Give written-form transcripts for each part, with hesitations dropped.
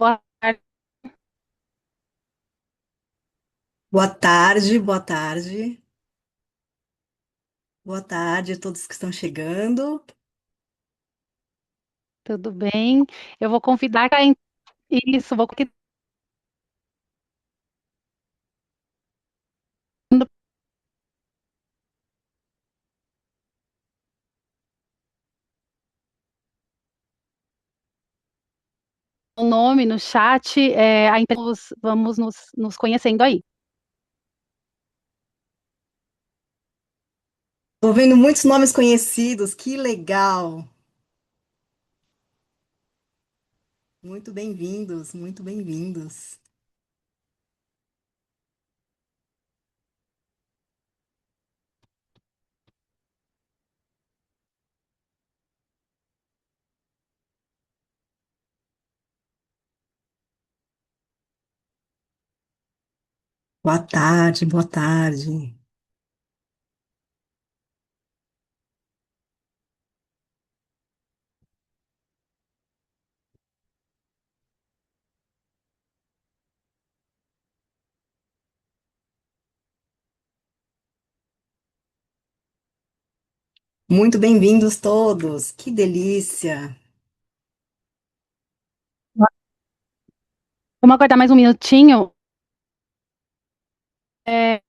Boa tarde, Boa tarde, boa tarde. Boa tarde a todos que estão chegando. tudo bem? Eu vou convidar isso, vou convidar o nome no chat, vamos nos conhecendo aí. Estou vendo muitos nomes conhecidos, que legal. Muito bem-vindos, muito bem-vindos. Boa tarde, boa tarde. Muito bem-vindos todos. Que delícia. Vamos aguardar mais um minutinho. É,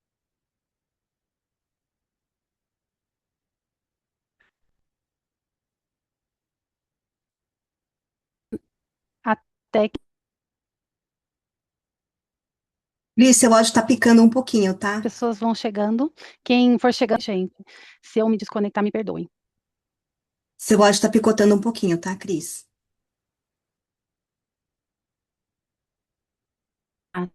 até que Cris, seu áudio está picando um pouquinho, as tá? pessoas vão chegando. Quem for chegando, gente, se eu me desconectar, me perdoem. Seu áudio está picotando um pouquinho, tá, Cris? Ah,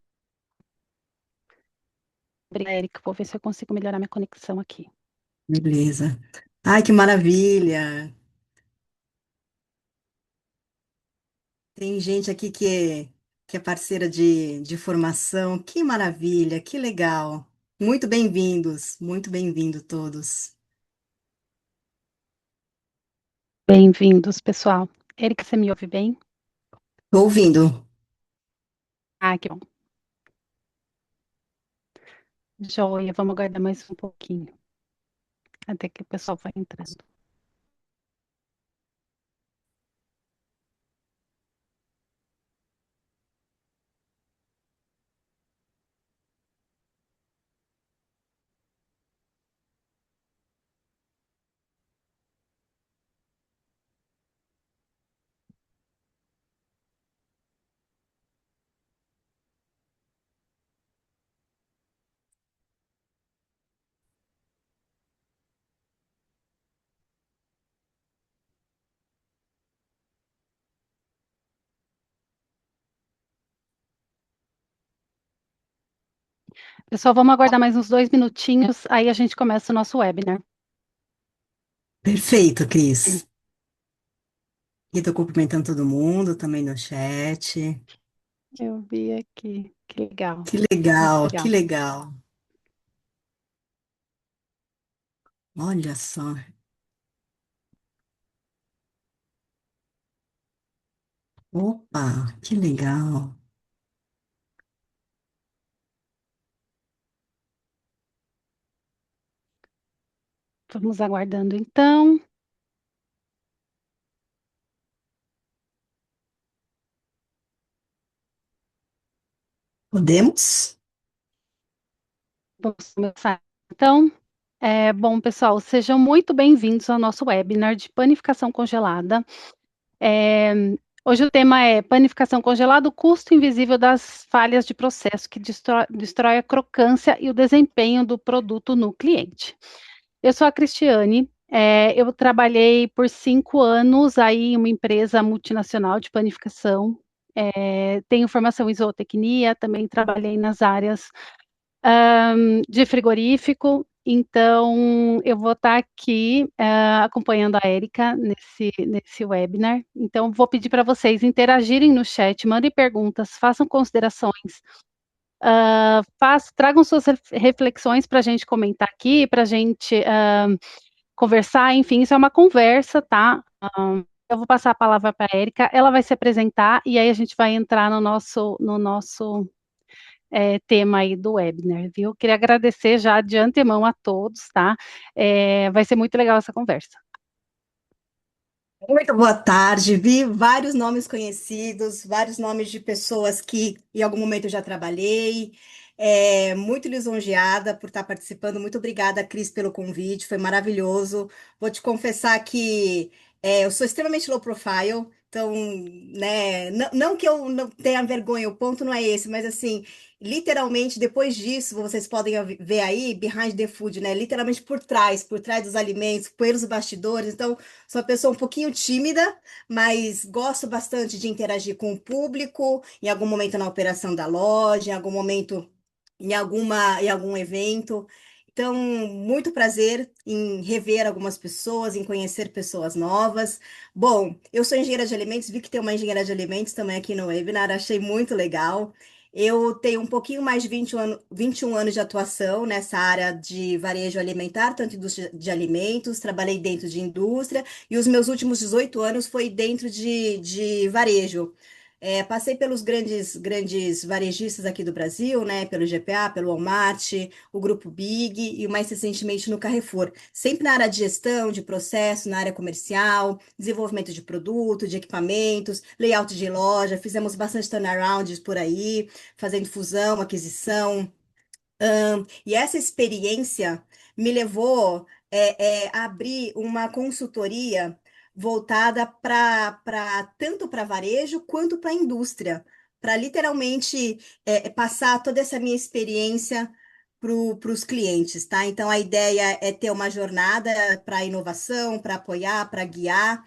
obrigada, Érica. Vou ver se eu consigo melhorar minha conexão aqui. Beleza. Ai, que maravilha. Tem gente aqui que é parceira de formação. Que maravilha, que legal. Muito bem-vindo todos. Bem-vindos, pessoal. Érica, você me ouve bem? Estou ouvindo. Ah, que bom. Joia, vamos aguardar mais um pouquinho, até que o pessoal vai entrando. Pessoal, vamos aguardar mais uns 2 minutinhos, aí a gente começa o nosso webinar. Perfeito, Cris. E estou cumprimentando todo mundo também no chat. Eu vi aqui, que legal, Que muito legal, que legal. legal. Olha só. Opa, que legal. Vamos aguardando então. Podemos? Vamos começar. Então, bom, pessoal, sejam muito bem-vindos ao nosso webinar de panificação congelada. É, hoje o tema é panificação congelada, o custo invisível das falhas de processo que destrói a crocância e o desempenho do produto no cliente. Eu sou a Cristiane, eu trabalhei por 5 anos aí em uma empresa multinacional de panificação, tenho formação em zootecnia, também trabalhei nas áreas de frigorífico, então eu vou estar aqui acompanhando a Érica nesse webinar. Então, vou pedir para vocês interagirem no chat, mandem perguntas, façam considerações, tragam suas reflexões para a gente comentar aqui, para a gente conversar, enfim, isso é uma conversa, tá? eu vou passar a palavra para a Érica, ela vai se apresentar e aí a gente vai entrar no nosso tema aí do webinar, viu? Queria agradecer já de antemão a todos, tá? Vai ser muito legal essa conversa. Muito boa tarde. Vi vários nomes conhecidos, vários nomes de pessoas que em algum momento eu já trabalhei. Muito lisonjeada por estar participando. Muito obrigada, Cris, pelo convite. Foi maravilhoso. Vou te confessar que eu sou extremamente low profile. Então, né, não que eu não tenha vergonha, o ponto não é esse, mas assim, literalmente, depois disso, vocês podem ver aí, behind the food, né? Literalmente por trás dos alimentos, pelos bastidores. Então, sou uma pessoa um pouquinho tímida, mas gosto bastante de interagir com o público, em algum momento na operação da loja, em algum momento em algum evento. Então, muito prazer em rever algumas pessoas, em conhecer pessoas novas. Bom, eu sou engenheira de alimentos, vi que tem uma engenheira de alimentos também aqui no webinar, achei muito legal. Eu tenho um pouquinho mais de 21 anos de atuação nessa área de varejo alimentar, tanto indústria de alimentos, trabalhei dentro de indústria, e os meus últimos 18 anos foi dentro de varejo. Passei pelos grandes varejistas aqui do Brasil, né? Pelo GPA, pelo Walmart, o Grupo Big e mais recentemente no Carrefour. Sempre na área de gestão, de processo, na área comercial, desenvolvimento de produto, de equipamentos, layout de loja, fizemos bastante turnarounds por aí, fazendo fusão, aquisição. E essa experiência me levou a abrir uma consultoria voltada para tanto para varejo quanto para indústria, para literalmente passar toda essa minha experiência para os clientes, tá? Então a ideia é ter uma jornada para inovação, para apoiar, para guiar.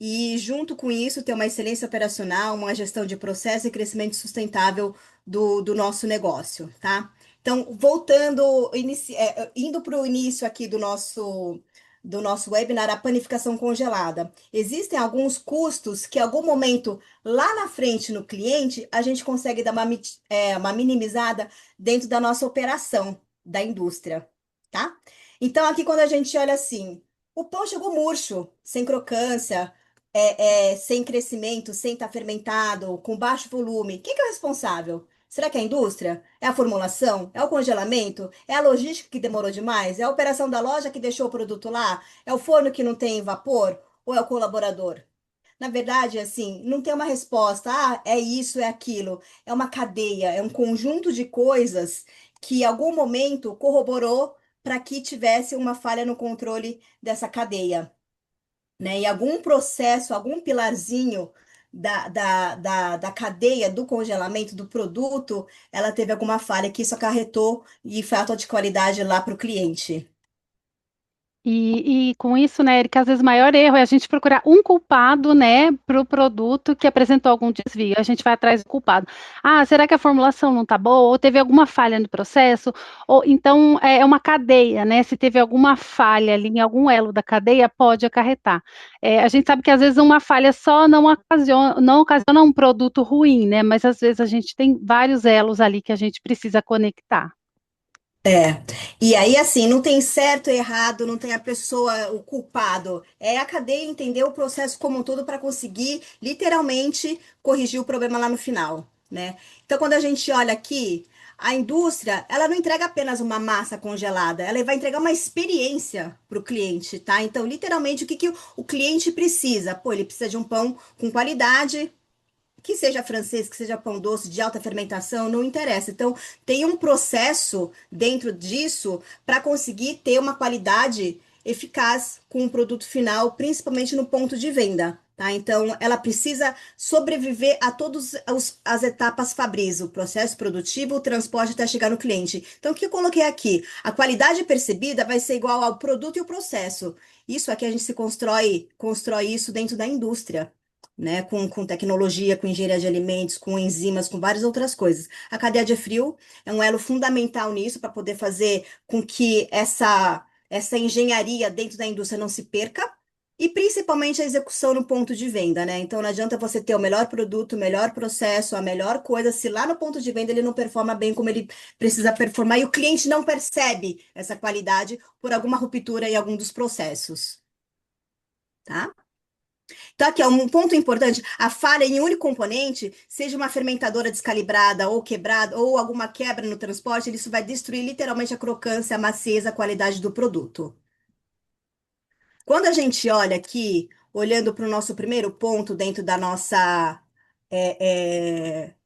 E, junto com isso, ter uma excelência operacional, uma gestão de processo e crescimento sustentável do nosso negócio, tá? Então, indo para o início aqui do nosso webinar, a panificação congelada. Existem alguns custos que, em algum momento, lá na frente no cliente, a gente consegue dar uma minimizada dentro da nossa operação da indústria, tá? Então, aqui, quando a gente olha assim, o pão chegou murcho, sem crocância, sem crescimento, sem estar fermentado, com baixo volume. Quem que é o responsável? Será que é a indústria? É a formulação? É o congelamento? É a logística que demorou demais? É a operação da loja que deixou o produto lá? É o forno que não tem vapor? Ou é o colaborador? Na verdade, assim, não tem uma resposta. Ah, é isso, é aquilo. É uma cadeia, é um conjunto de coisas que em algum momento corroborou para que tivesse uma falha no controle dessa cadeia, né? E algum processo, algum pilarzinho da cadeia do congelamento do produto, ela teve alguma falha que isso acarretou e falta de qualidade lá para o cliente. E com isso, né, Erika, às vezes o maior erro é a gente procurar um culpado, né, para o produto que apresentou algum desvio. A gente vai atrás do culpado. Ah, será que a formulação não está boa? Ou teve alguma falha no processo? Ou então é uma cadeia, né? Se teve alguma falha ali em algum elo da cadeia, pode acarretar. A gente sabe que às vezes uma falha só não ocasiona um produto ruim, né? Mas às vezes a gente tem vários elos ali que a gente precisa conectar. É, e aí assim, não tem certo e errado, não tem a pessoa, o culpado. É a cadeia entender o processo como um todo para conseguir literalmente corrigir o problema lá no final, né? Então, quando a gente olha aqui, a indústria, ela não entrega apenas uma massa congelada, ela vai entregar uma experiência para o cliente, tá? Então, literalmente, o que que o cliente precisa? Pô, ele precisa de um pão com qualidade, que seja francês, que seja pão doce de alta fermentação, não interessa. Então, tem um processo dentro disso para conseguir ter uma qualidade eficaz com o produto final, principalmente no ponto de venda. Tá? Então, ela precisa sobreviver a todas as etapas Fabris, o processo produtivo, o transporte até chegar no cliente. Então, o que eu coloquei aqui? A qualidade percebida vai ser igual ao produto e o processo. Isso aqui a gente se constrói isso dentro da indústria, né, com tecnologia, com engenharia de alimentos, com enzimas, com várias outras coisas. A cadeia de frio é um elo fundamental nisso para poder fazer com que essa engenharia dentro da indústria não se perca. E principalmente a execução no ponto de venda, né? Então não adianta você ter o melhor produto, o melhor processo, a melhor coisa, se lá no ponto de venda ele não performa bem como ele precisa performar e o cliente não percebe essa qualidade por alguma ruptura em algum dos processos, tá? Então, aqui, ó, um ponto importante: a falha em um único componente, seja uma fermentadora descalibrada ou quebrada, ou alguma quebra no transporte, isso vai destruir literalmente a crocância, a maciez, a qualidade do produto. Quando a gente olha aqui, olhando para o nosso primeiro ponto dentro da nossa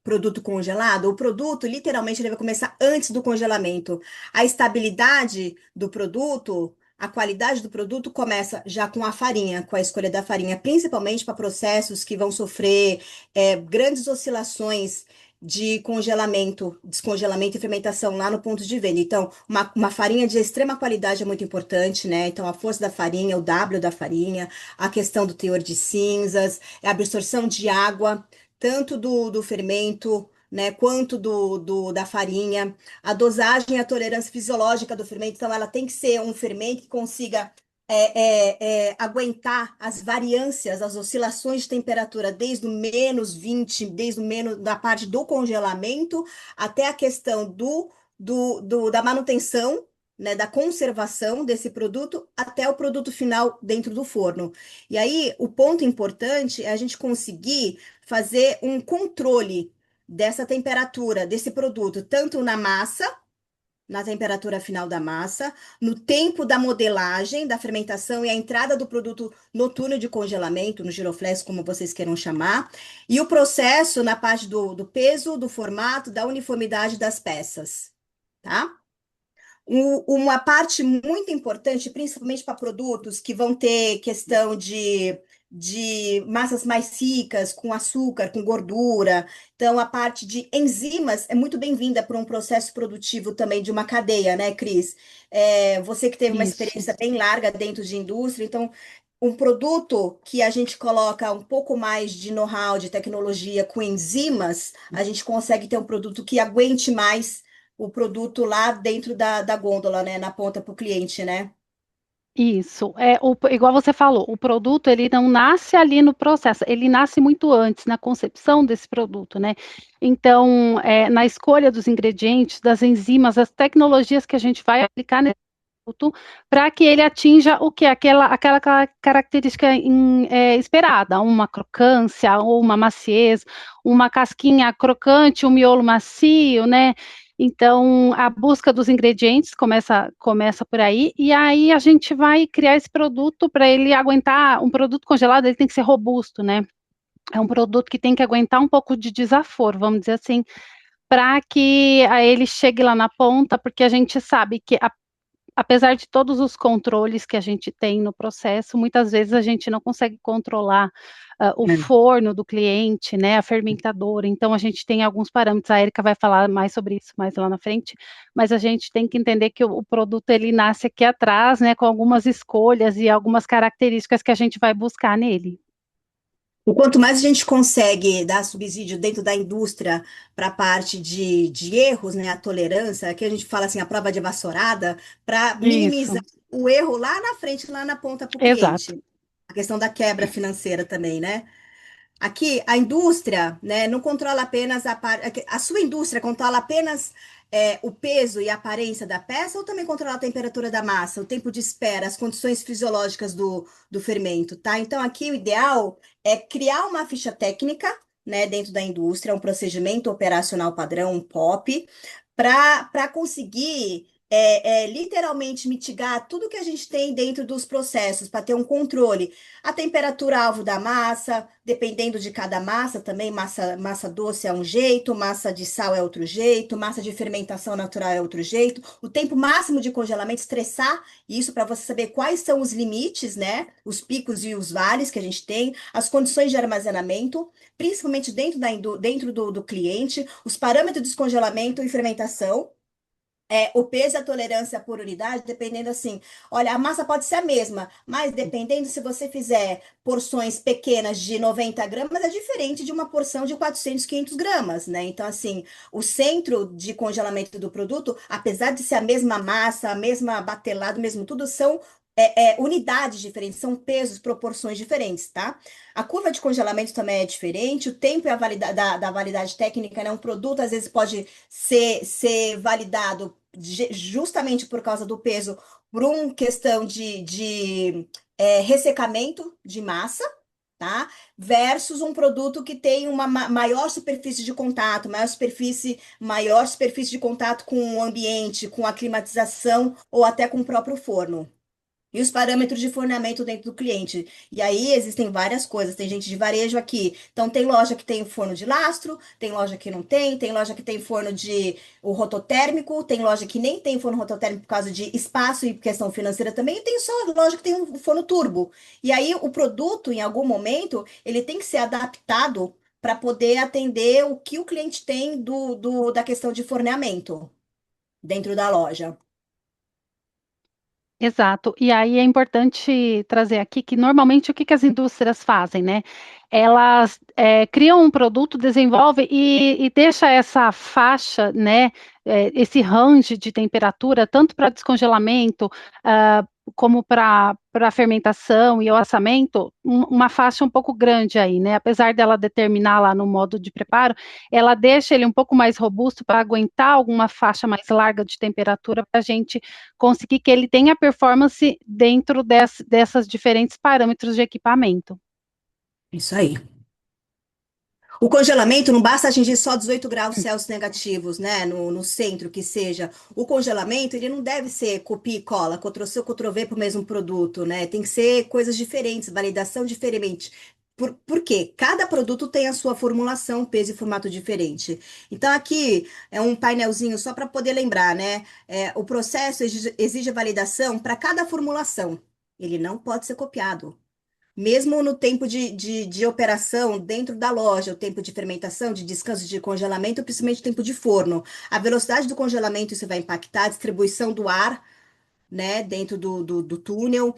produto congelado, o produto literalmente ele vai começar antes do congelamento. A estabilidade do produto, a qualidade do produto começa já com a farinha, com a escolha da farinha, principalmente para processos que vão sofrer grandes oscilações de congelamento, descongelamento e fermentação lá no ponto de venda. Então, uma farinha de extrema qualidade é muito importante, né? Então, a força da farinha, o W da farinha, a questão do teor de cinzas, a absorção de água, tanto do fermento, né, quanto da farinha, a dosagem e a tolerância fisiológica do fermento. Então, ela tem que ser um fermento que consiga aguentar as variâncias, as oscilações de temperatura, desde o -20, desde o menos da parte do congelamento, até a questão da manutenção, né, da conservação desse produto, até o produto final dentro do forno. E aí, o ponto importante é a gente conseguir fazer um controle dessa temperatura, desse produto, tanto na massa, na temperatura final da massa, no tempo da modelagem, da fermentação e a entrada do produto no túnel de congelamento, no giroflex, como vocês queiram chamar, e o processo na parte do peso, do formato, da uniformidade das peças, tá? Uma parte muito importante, principalmente para produtos que vão ter questão de massas mais ricas, com açúcar, com gordura. Então, a parte de enzimas é muito bem-vinda para um processo produtivo também de uma cadeia, né, Cris? Você que teve uma Isso. experiência bem larga dentro de indústria, então, um produto que a gente coloca um pouco mais de know-how, de tecnologia com enzimas, a gente consegue ter um produto que aguente mais o produto lá dentro da gôndola, né, na ponta para o cliente, né? Isso, igual você falou, o produto ele não nasce ali no processo, ele nasce muito antes, na concepção desse produto, né? Então, na escolha dos ingredientes, das enzimas, as tecnologias que a gente vai aplicar nesse produto para que ele atinja o que? Aquela característica esperada, uma crocância ou uma maciez, uma casquinha crocante, um miolo macio, né? Então, a busca dos ingredientes começa por aí, e aí a gente vai criar esse produto para ele aguentar. Um produto congelado, ele tem que ser robusto, né? É um produto que tem que aguentar um pouco de desaforo, vamos dizer assim, para que ele chegue lá na ponta, porque a gente sabe que apesar de todos os controles que a gente tem no processo, muitas vezes a gente não consegue controlar o forno do cliente, né, a fermentadora. Então, a gente tem alguns parâmetros. A Erika vai falar mais sobre isso mais lá na frente, mas a gente tem que entender que o produto ele nasce aqui atrás, né, com algumas escolhas e algumas características que a gente vai buscar nele. O quanto mais a gente consegue dar subsídio dentro da indústria para a parte de erros, né, a tolerância, aqui a gente fala assim, a prova de vassourada, para minimizar Isso, o erro lá na frente, lá na ponta para o exato. cliente. A questão da quebra financeira também, né? Aqui, a indústria, né, não controla apenas a sua indústria controla apenas o peso e a aparência da peça, ou também controla a temperatura da massa, o tempo de espera, as condições fisiológicas do fermento, tá? Então, aqui o ideal é criar uma ficha técnica, né, dentro da indústria, um procedimento operacional padrão, um POP, para conseguir literalmente mitigar tudo que a gente tem dentro dos processos, para ter um controle. A temperatura-alvo da massa, dependendo de cada massa também, massa doce é um jeito, massa de sal é outro jeito, massa de fermentação natural é outro jeito. O tempo máximo de congelamento, estressar isso para você saber quais são os limites, né? Os picos e os vales que a gente tem, as condições de armazenamento, principalmente dentro do cliente, os parâmetros de descongelamento e fermentação. O peso e a tolerância por unidade, dependendo assim, olha, a massa pode ser a mesma, mas dependendo se você fizer porções pequenas de 90 gramas, é diferente de uma porção de 400, 500 gramas, né? Então, assim, o centro de congelamento do produto, apesar de ser a mesma massa, a mesma batelada, mesmo tudo, são unidades diferentes, são pesos, proporções diferentes, tá? A curva de congelamento também é diferente, o tempo e a validade da validade técnica, né? Um produto às vezes pode ser validado justamente por causa do peso, por uma questão de ressecamento de massa, tá? Versus um produto que tem uma maior superfície de contato, maior superfície de contato com o ambiente, com a climatização ou até com o próprio forno. E os parâmetros de fornamento dentro do cliente. E aí existem várias coisas. Tem gente de varejo aqui. Então tem loja que tem forno de lastro, tem loja que não tem loja que tem forno de o rototérmico, tem loja que nem tem forno rototérmico por causa de espaço e questão financeira também, e tem só loja que tem um forno turbo. E aí o produto, em algum momento, ele tem que ser adaptado para poder atender o que o cliente tem da questão de forneamento dentro da loja. Exato. E aí é importante trazer aqui que normalmente o que que as indústrias fazem, né? Elas criam um produto, desenvolvem e deixa essa faixa, né? Esse range de temperatura, tanto para descongelamento, como para fermentação e o assamento, uma faixa um pouco grande aí, né? Apesar dela determinar lá no modo de preparo, ela deixa ele um pouco mais robusto para aguentar alguma faixa mais larga de temperatura para a gente conseguir que ele tenha performance dentro dessas diferentes parâmetros de equipamento. Isso aí. O congelamento não basta atingir só 18 graus Celsius negativos, né? No centro que seja. O congelamento, ele não deve ser copia e cola, Ctrl-C ou Ctrl-V para o mesmo produto, né? Tem que ser coisas diferentes, validação diferente. Por quê? Cada produto tem a sua formulação, peso e formato diferente. Então, aqui é um painelzinho só para poder lembrar, né? O processo exige validação para cada formulação. Ele não pode ser copiado. Mesmo no tempo de operação dentro da loja, o tempo de fermentação, de descanso, de congelamento, principalmente o tempo de forno. A velocidade do congelamento, isso vai impactar a distribuição do ar, né, dentro do túnel.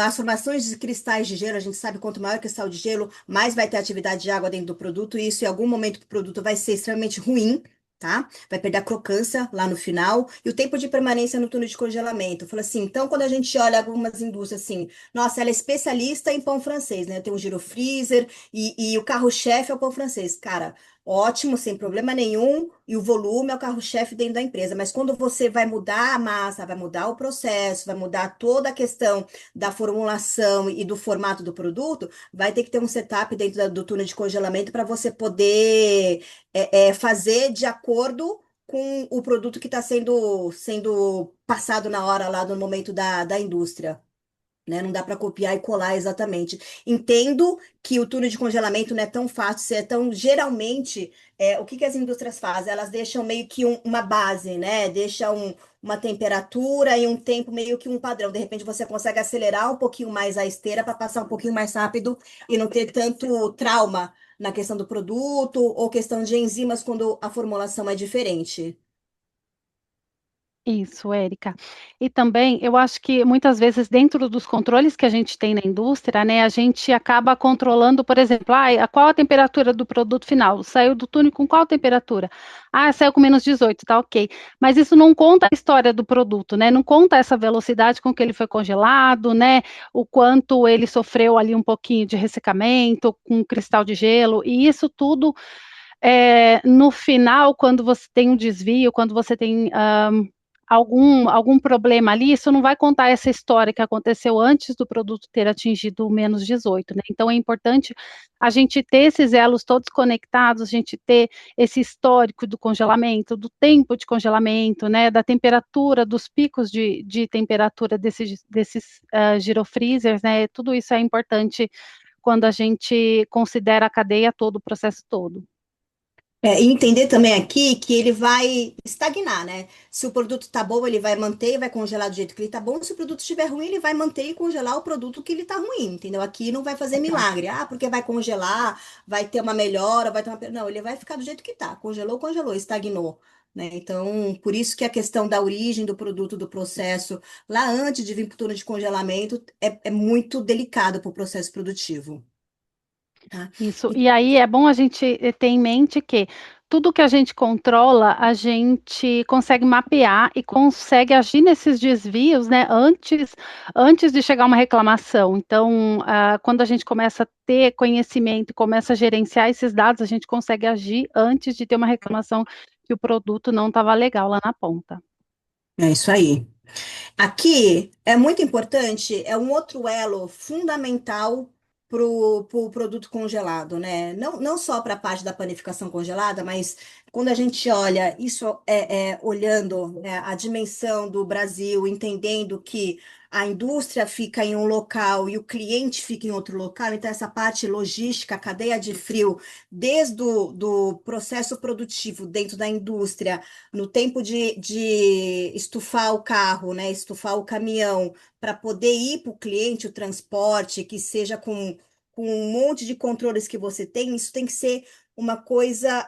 As formações de cristais de gelo, a gente sabe quanto maior o cristal de gelo, mais vai ter atividade de água dentro do produto, e isso em algum momento o produto vai ser extremamente ruim. Tá? Vai perder a crocância lá no final e o tempo de permanência no túnel de congelamento. Fala assim, então quando a gente olha algumas indústrias assim, nossa, ela é especialista em pão francês, né? Tem um giro freezer e o carro-chefe é o pão francês. Cara, ótimo, sem problema nenhum, e o volume é o carro-chefe dentro da empresa. Mas quando você vai mudar a massa, vai mudar o processo, vai mudar toda a questão da formulação e do formato do produto, vai ter que ter um setup dentro do túnel de congelamento para você poder fazer de acordo com o produto que está sendo passado na hora lá no momento da indústria, né? Não dá para copiar e colar exatamente. Entendo que o túnel de congelamento não é tão fácil, é tão geralmente o que que as indústrias fazem? Elas deixam meio que uma base, né? Deixam uma temperatura e um tempo meio que um padrão. De repente você consegue acelerar um pouquinho mais a esteira para passar um pouquinho mais rápido e não ter tanto trauma na questão do produto ou questão de enzimas quando a formulação é diferente. Isso, Érica. E também eu acho que muitas vezes dentro dos controles que a gente tem na indústria, né, a gente acaba controlando, por exemplo, qual a temperatura do produto final? Saiu do túnel com qual temperatura? Ah, saiu com menos 18, tá ok. Mas isso não conta a história do produto, né? Não conta essa velocidade com que ele foi congelado, né? O quanto ele sofreu ali um pouquinho de ressecamento com cristal de gelo, e isso tudo no final, quando você tem um desvio, quando você tem algum problema ali, isso não vai contar essa história que aconteceu antes do produto ter atingido o menos 18, né? Então é importante a gente ter esses elos todos conectados, a gente ter esse histórico do congelamento, do tempo de congelamento, né? Da temperatura, dos picos de temperatura desses girofreezers, né? Tudo isso é importante quando a gente considera a cadeia todo, o processo todo. E entender também aqui que ele vai estagnar, né? Se o produto tá bom, ele vai manter e vai congelar do jeito que ele tá bom. Se o produto estiver ruim, ele vai manter e congelar o produto que ele tá ruim, entendeu? Aqui não vai fazer milagre. Ah, porque vai congelar, vai ter uma melhora, vai ter uma... Não, ele vai ficar do jeito que tá. Congelou, congelou, estagnou. Né? Então, por isso que a questão da origem do produto, do processo, lá antes de vir para o turno de congelamento, é muito delicado para o processo produtivo. Tá? Isso. E aí é bom a gente ter em mente que tudo que a gente controla, a gente consegue mapear e consegue agir nesses desvios, né, antes de chegar uma reclamação. Então, quando a gente começa a ter conhecimento, começa a gerenciar esses dados, a gente consegue agir antes de ter uma reclamação que o produto não estava legal lá na ponta. É isso aí. Aqui é muito importante, é um outro elo fundamental para o produto congelado, né? Não só para a parte da panificação congelada, mas quando a gente olha isso, olhando, né, a dimensão do Brasil, entendendo que a indústria fica em um local e o cliente fica em outro local, então essa parte logística, a cadeia de frio, desde do processo produtivo dentro da indústria, no tempo de estufar o carro, né, estufar o caminhão, para poder ir para o cliente, o transporte, que seja com um monte de controles que você tem, isso tem que ser uma coisa,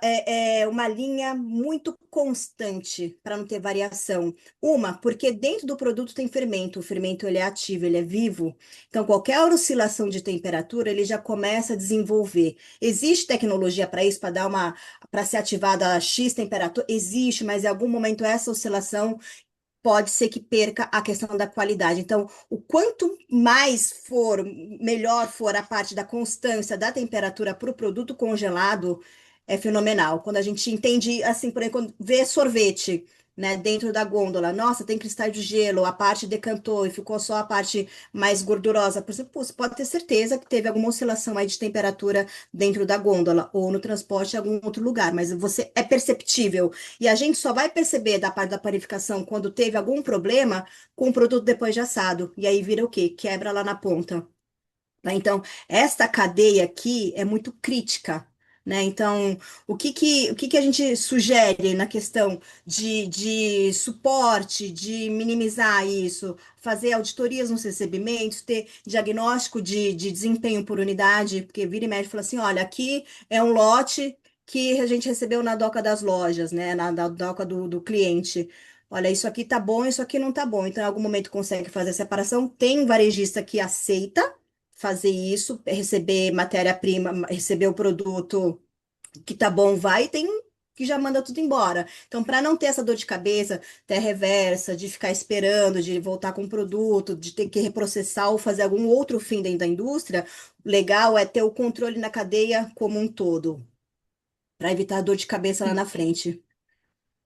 uma linha muito constante para não ter variação. Uma, porque dentro do produto tem fermento, o fermento ele é ativo, ele é vivo, então qualquer oscilação de temperatura ele já começa a desenvolver. Existe tecnologia para isso, para ser ativada a X temperatura? Existe, mas em algum momento essa oscilação pode ser que perca a questão da qualidade. Então, o quanto mais for, melhor for a parte da constância da temperatura para o produto congelado, é fenomenal. Quando a gente entende, assim, por exemplo, quando vê sorvete, né, dentro da gôndola, nossa, tem cristais de gelo, a parte decantou e ficou só a parte mais gordurosa. Por exemplo, você pode ter certeza que teve alguma oscilação aí de temperatura dentro da gôndola ou no transporte em algum outro lugar, mas você é perceptível e a gente só vai perceber da parte da panificação quando teve algum problema com o produto depois de assado. E aí vira o quê? Quebra lá na ponta. Né? Então, esta cadeia aqui é muito crítica. Né? Então, o que que a gente sugere na questão de suporte, de minimizar isso, fazer auditorias nos recebimentos, ter diagnóstico de desempenho por unidade, porque vira e mexe e fala assim: olha, aqui é um lote que a gente recebeu na doca das lojas, né? Na doca do cliente. Olha, isso aqui tá bom, isso aqui não tá bom. Então, em algum momento consegue fazer a separação. Tem varejista que aceita fazer isso, receber matéria-prima, receber o produto que tá bom, vai, e tem um que já manda tudo embora. Então, para não ter essa dor de cabeça, ter reversa, de ficar esperando, de voltar com o produto, de ter que reprocessar ou fazer algum outro fim dentro da indústria, legal é ter o controle na cadeia como um todo, para evitar dor de cabeça lá na frente.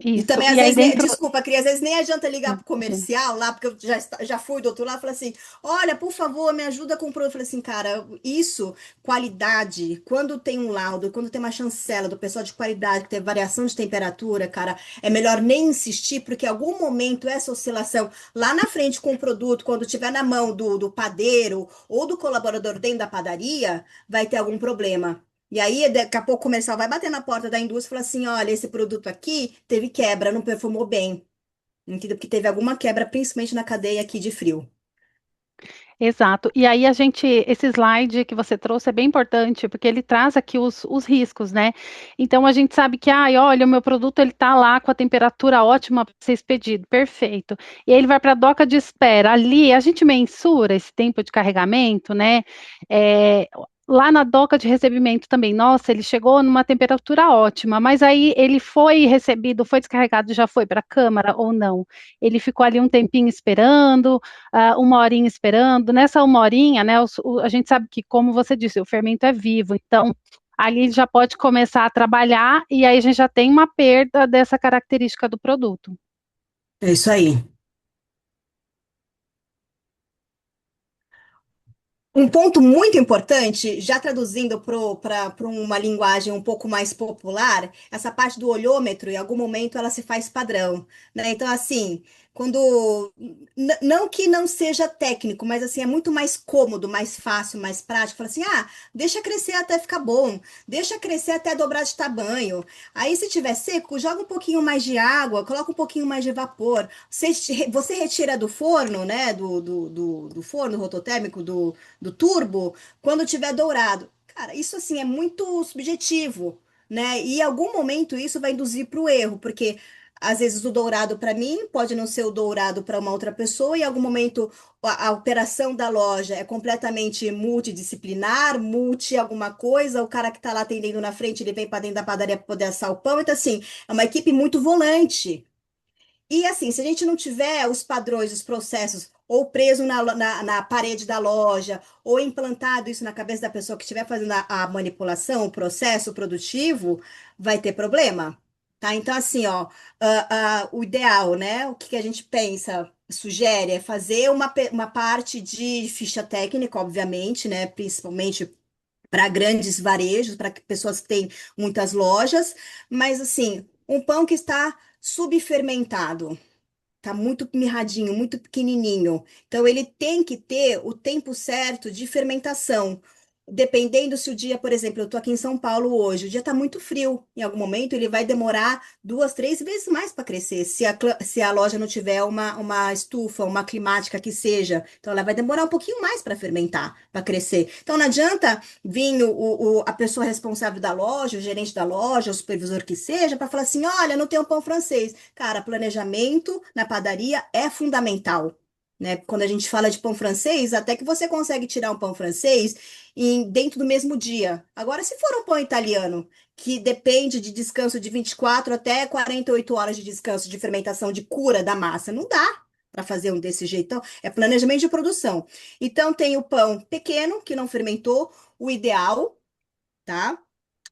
E Isso. também, às E aí vezes, dentro. desculpa, Cris, às vezes nem adianta ligar Não, pro imagina. comercial lá, porque eu já fui do outro lado, falei assim, olha, por favor, me ajuda com o produto. Eu falei assim, cara, isso, qualidade, quando tem um laudo, quando tem uma chancela do pessoal de qualidade, que tem variação de temperatura, cara, é melhor nem insistir, porque em algum momento essa oscilação lá na frente com o produto, quando tiver na mão do padeiro ou do colaborador dentro da padaria, vai ter algum problema. E aí, daqui a pouco, o comercial vai bater na porta da indústria e falar assim: olha, esse produto aqui teve quebra, não perfumou bem. Entendeu? Porque teve alguma quebra, principalmente na cadeia aqui de frio. Exato. E aí a gente, esse slide que você trouxe é bem importante, porque ele traz aqui os riscos, né? Então a gente sabe que, ai, olha, o meu produto ele tá lá com a temperatura ótima para ser expedido, perfeito. E aí ele vai para a doca de espera. Ali a gente mensura esse tempo de carregamento, né? É, lá na doca de recebimento também, nossa, ele chegou numa temperatura ótima, mas aí ele foi recebido, foi descarregado, já foi para a câmara ou não? Ele ficou ali um tempinho esperando, uma horinha esperando. Nessa uma horinha, né, a gente sabe que, como você disse, o fermento é vivo, então ali já pode começar a trabalhar e aí a gente já tem uma perda dessa característica do produto. É isso aí. Um ponto muito importante, já traduzindo para uma linguagem um pouco mais popular, essa parte do olhômetro, em algum momento ela se faz padrão, né? Então, assim, quando não que não seja técnico, mas assim, é muito mais cômodo, mais fácil, mais prático. Fala assim, deixa crescer até ficar bom, deixa crescer até dobrar de tamanho. Aí, se tiver seco, joga um pouquinho mais de água, coloca um pouquinho mais de vapor. Você retira do forno, né? Do forno rototérmico, do turbo quando tiver dourado. Cara, isso assim é muito subjetivo, né? E em algum momento isso vai induzir para o erro, porque às vezes o dourado para mim pode não ser o dourado para uma outra pessoa, e em algum momento a operação da loja é completamente multidisciplinar, multi alguma coisa, o cara que está lá atendendo na frente, ele vem para dentro da padaria para poder assar o pão, então assim, é uma equipe muito volante. E assim, se a gente não tiver os padrões, os processos, ou preso na parede da loja, ou implantado isso na cabeça da pessoa que estiver fazendo a manipulação, o processo produtivo, vai ter problema. tá? Então, assim, ó, o ideal, né? O que que a gente pensa, sugere, é fazer uma parte de ficha técnica, obviamente, né? Principalmente para grandes varejos, para pessoas que têm muitas lojas, mas, assim, um pão que está subfermentado. Tá muito mirradinho, muito pequenininho. Então, ele tem que ter o tempo certo de fermentação. Dependendo se o dia, por exemplo, eu tô aqui em São Paulo hoje, o dia tá muito frio. Em algum momento, ele vai demorar 2, 3 vezes mais para crescer, se a loja não tiver uma estufa, uma climática que seja. Então, ela vai demorar um pouquinho mais para fermentar, para crescer. Então, não adianta vir a pessoa responsável da loja, o gerente da loja, o supervisor que seja, para falar assim: olha, não tem um pão francês. Cara, planejamento na padaria é fundamental. Né? Quando a gente fala de pão francês, até que você consegue tirar um pão francês dentro do mesmo dia. Agora, se for um pão italiano, que depende de descanso de 24 até 48 horas de descanso de fermentação de cura da massa, não dá para fazer um desse jeito. Então, é planejamento de produção. Então, tem o pão pequeno, que não fermentou, o ideal, tá?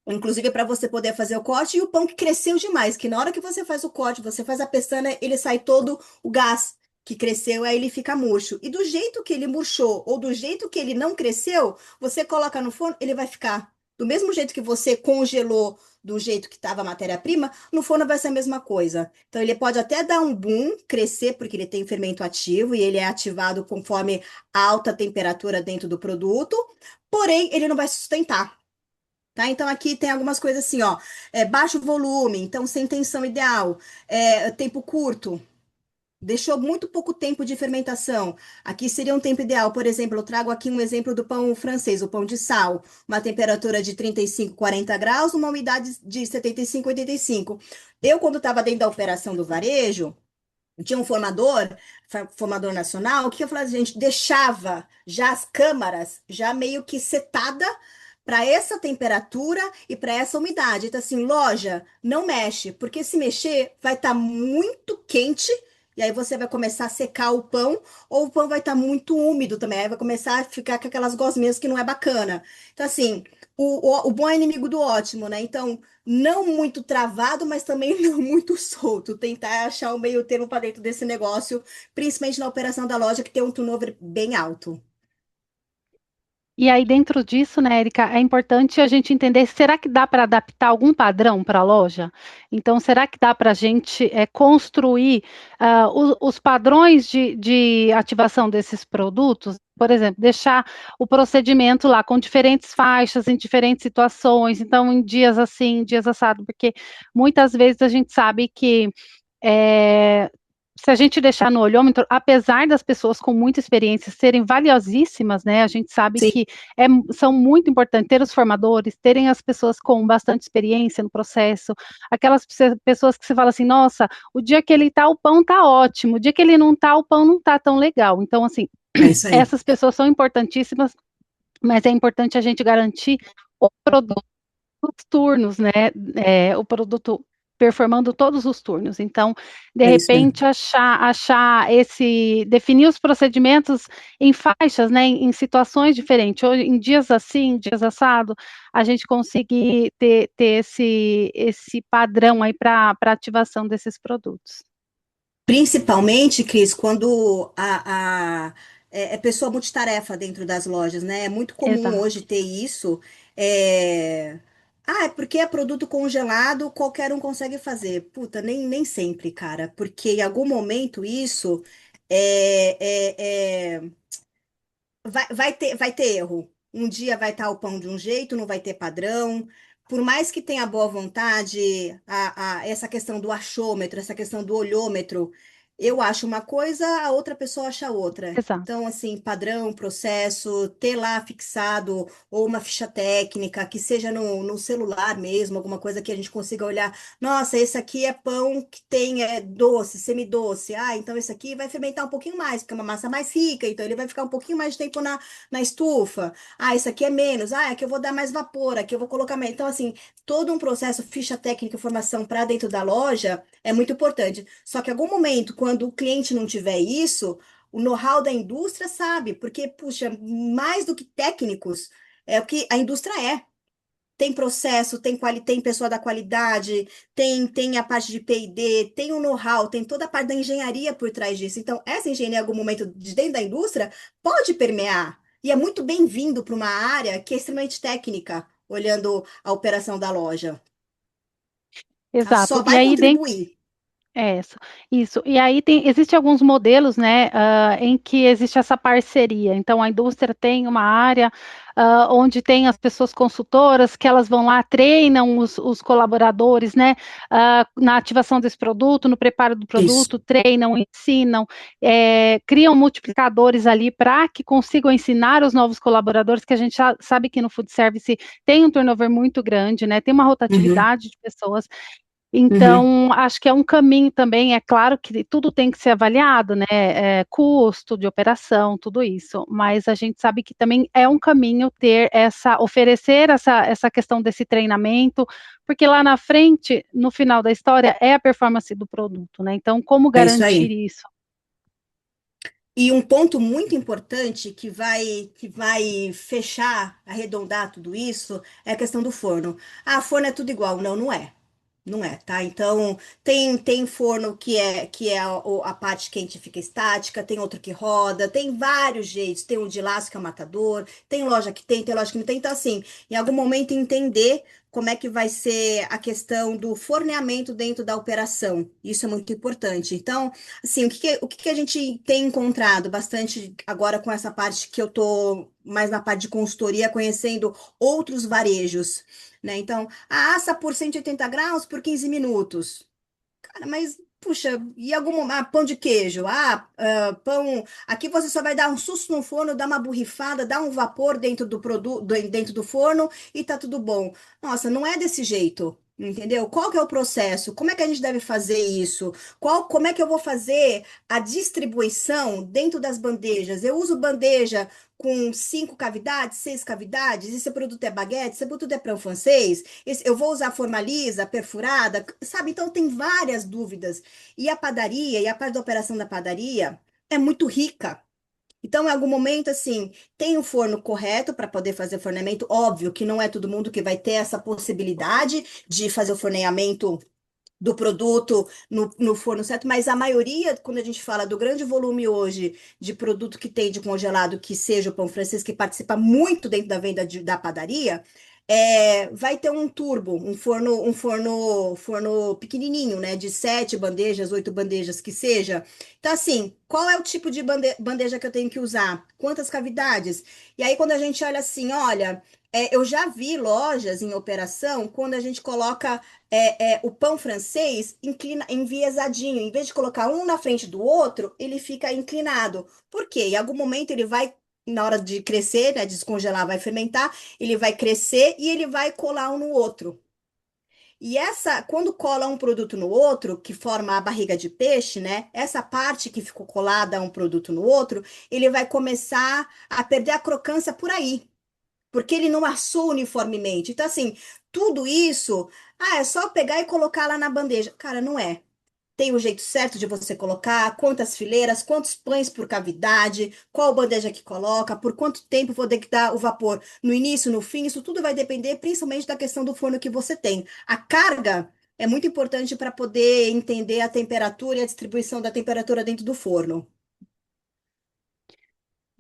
Inclusive para você poder fazer o corte, e o pão que cresceu demais, que na hora que você faz o corte, você faz a pestana, ele sai todo o gás que cresceu, aí ele fica murcho. E do jeito que ele murchou, ou do jeito que ele não cresceu, você coloca no forno, ele vai ficar. Do mesmo jeito que você congelou do jeito que estava a matéria-prima, no forno vai ser a mesma coisa. Então ele pode até dar um boom, crescer, porque ele tem fermento ativo e ele é ativado conforme a alta temperatura dentro do produto, porém ele não vai sustentar. Tá? Então, aqui tem algumas coisas assim, ó, baixo volume, então sem tensão ideal, tempo curto, deixou muito pouco tempo de fermentação. Aqui seria um tempo ideal, por exemplo, eu trago aqui um exemplo do pão francês, o pão de sal, uma temperatura de 35, 40 graus, uma umidade de 75, 85. Eu, quando estava dentro da operação do varejo, tinha um formador nacional, o que eu falava, gente, deixava já as câmaras já meio que setada para essa temperatura e para essa umidade. Então, assim, loja, não mexe, porque se mexer vai estar muito quente. E aí você vai começar a secar o pão, ou o pão vai estar muito úmido também, aí vai começar a ficar com aquelas gosminhas que não é bacana. Então, assim, o bom é inimigo do ótimo, né? Então, não muito travado, mas também não muito solto. Tentar achar o meio termo para dentro desse negócio, principalmente na operação da loja, que tem um turnover bem alto. E aí, dentro disso, né, Erika, é importante a gente entender, será que dá para adaptar algum padrão para a loja? Então, será que dá para a gente construir os padrões de ativação desses produtos? Por exemplo, deixar o procedimento lá com diferentes faixas, em diferentes situações, então, em dias assim, em dias assado, porque muitas vezes a gente sabe que é, se a gente deixar no olhômetro, apesar das pessoas com muita experiência serem valiosíssimas, né, a gente sabe Sim. que são muito importantes ter os formadores, terem as pessoas com bastante experiência no processo, aquelas pessoas que você fala assim, nossa, o dia que ele tá, o pão tá ótimo, o dia que ele não tá, o pão não tá tão legal. Então, assim, É isso aí. essas pessoas são importantíssimas, mas é importante a gente garantir o produto os turnos, né? O produto performando todos os turnos. Então, de É isso mesmo. repente, definir os procedimentos em faixas, né? Em situações diferentes. Hoje, em dias assim, dias assado, a gente conseguir ter esse padrão aí para ativação desses produtos. Principalmente, Cris, quando é pessoa multitarefa dentro das lojas, né? É muito comum Exato. hoje ter isso. é, é porque é produto congelado, qualquer um consegue fazer. Puta, nem sempre, cara. Porque em algum momento isso é, é, é, vai ter erro. Um dia vai estar o pão de um jeito, não vai ter padrão. Por mais que tenha boa vontade, essa questão do achômetro, essa questão do olhômetro, eu acho uma coisa, a outra pessoa acha outra. Exato. Então, assim, padrão, processo, ter lá fixado, ou uma ficha técnica, que seja no celular mesmo, alguma coisa que a gente consiga olhar. Nossa, esse aqui é pão que tem doce, semidoce. Ah, então esse aqui vai fermentar um pouquinho mais, porque é uma massa mais rica, então ele vai ficar um pouquinho mais de tempo na estufa. Ah, esse aqui é menos. Ah, aqui eu vou dar mais vapor, aqui eu vou colocar mais. Então, assim, todo um processo, ficha técnica, informação para dentro da loja é muito importante. Só que em algum momento, quando o cliente não tiver isso, o know-how da indústria sabe, porque, puxa, mais do que técnicos, é o que a indústria é. tem processo, tem pessoa da qualidade, tem a parte de P&D, tem o know-how, tem toda a parte da engenharia por trás disso. Então, essa engenharia, em algum momento, de dentro da indústria, pode permear. E é muito bem-vindo para uma área que é extremamente técnica, olhando a operação da loja. Tá? Só Exato. E vai aí, contribuir. é isso. E aí existe alguns modelos, né, em que existe essa parceria. Então, a indústria tem uma área, onde tem as pessoas consultoras que elas vão lá, treinam os colaboradores, né, na ativação desse produto, no preparo do Isso. produto, treinam, ensinam, criam multiplicadores ali para que consigam ensinar os novos colaboradores, que a gente já sabe que no food service tem um turnover muito grande, né, tem uma Uhum, rotatividade de pessoas. uhum. Então, acho que é um caminho também, é claro que tudo tem que ser avaliado, né, custo de operação, tudo isso, mas a gente sabe que também é um caminho oferecer essa questão desse treinamento, porque lá na frente, no final da história, é a performance do produto, né, então como É isso garantir aí. isso? E um ponto muito importante que vai fechar, arredondar tudo isso, é a questão do forno. Ah, forno é tudo igual. Não, não é. Não é, tá? Então, tem forno que é a parte quente fica estática, tem outro que roda, tem vários jeitos. Tem um de laço que é o matador, tem loja que tem loja que não tem. Então, assim, em algum momento entender como é que vai ser a questão do forneamento dentro da operação. Isso é muito importante. Então, assim, o que que a gente tem encontrado bastante agora com essa parte que eu tô mais na parte de consultoria, conhecendo outros varejos, né? Então, assa por 180 graus por 15 minutos. Cara, mas, puxa, e algum pão de queijo? Pão. Aqui você só vai dar um susto no forno, dar uma borrifada, dar um vapor dentro do produto, dentro do forno e tá tudo bom. Nossa, não é desse jeito. Entendeu? Qual que é o processo? Como é que a gente deve fazer isso? Como é que eu vou fazer a distribuição dentro das bandejas? Eu uso bandeja com 5 cavidades, 6 cavidades? Esse produto é baguete? Esse produto é pão francês? Eu vou usar forma lisa, perfurada, sabe? Então tem várias dúvidas. E a padaria, e a parte da operação da padaria é muito rica. Então, em algum momento, assim, tem o forno correto para poder fazer o forneamento. Óbvio que não é todo mundo que vai ter essa possibilidade de fazer o forneamento do produto no forno certo, mas a maioria, quando a gente fala do grande volume hoje de produto que tem de congelado, que seja o pão francês, que participa muito dentro da venda da padaria, vai ter um turbo, um forno pequenininho, né, de 7 bandejas, 8 bandejas, que seja. Então, assim, qual é o tipo de bandeja que eu tenho que usar? Quantas cavidades? E aí, quando a gente olha assim, olha, eu já vi lojas em operação quando a gente coloca o pão francês enviesadinho. Em vez de colocar um na frente do outro, ele fica inclinado. Por quê? Em algum momento ele vai, na hora de crescer, né, descongelar, vai fermentar, ele vai crescer e ele vai colar um no outro. E quando cola um produto no outro, que forma a barriga de peixe, né? Essa parte que ficou colada um produto no outro, ele vai começar a perder a crocância por aí, porque ele não assou uniformemente. Então, assim, tudo isso, é só pegar e colocar lá na bandeja. Cara, não é. Tem o jeito certo de você colocar, quantas fileiras, quantos pães por cavidade, qual bandeja que coloca, por quanto tempo vou ter que dar o vapor no início, no fim, isso tudo vai depender principalmente da questão do forno que você tem. A carga é muito importante para poder entender a temperatura e a distribuição da temperatura dentro do forno.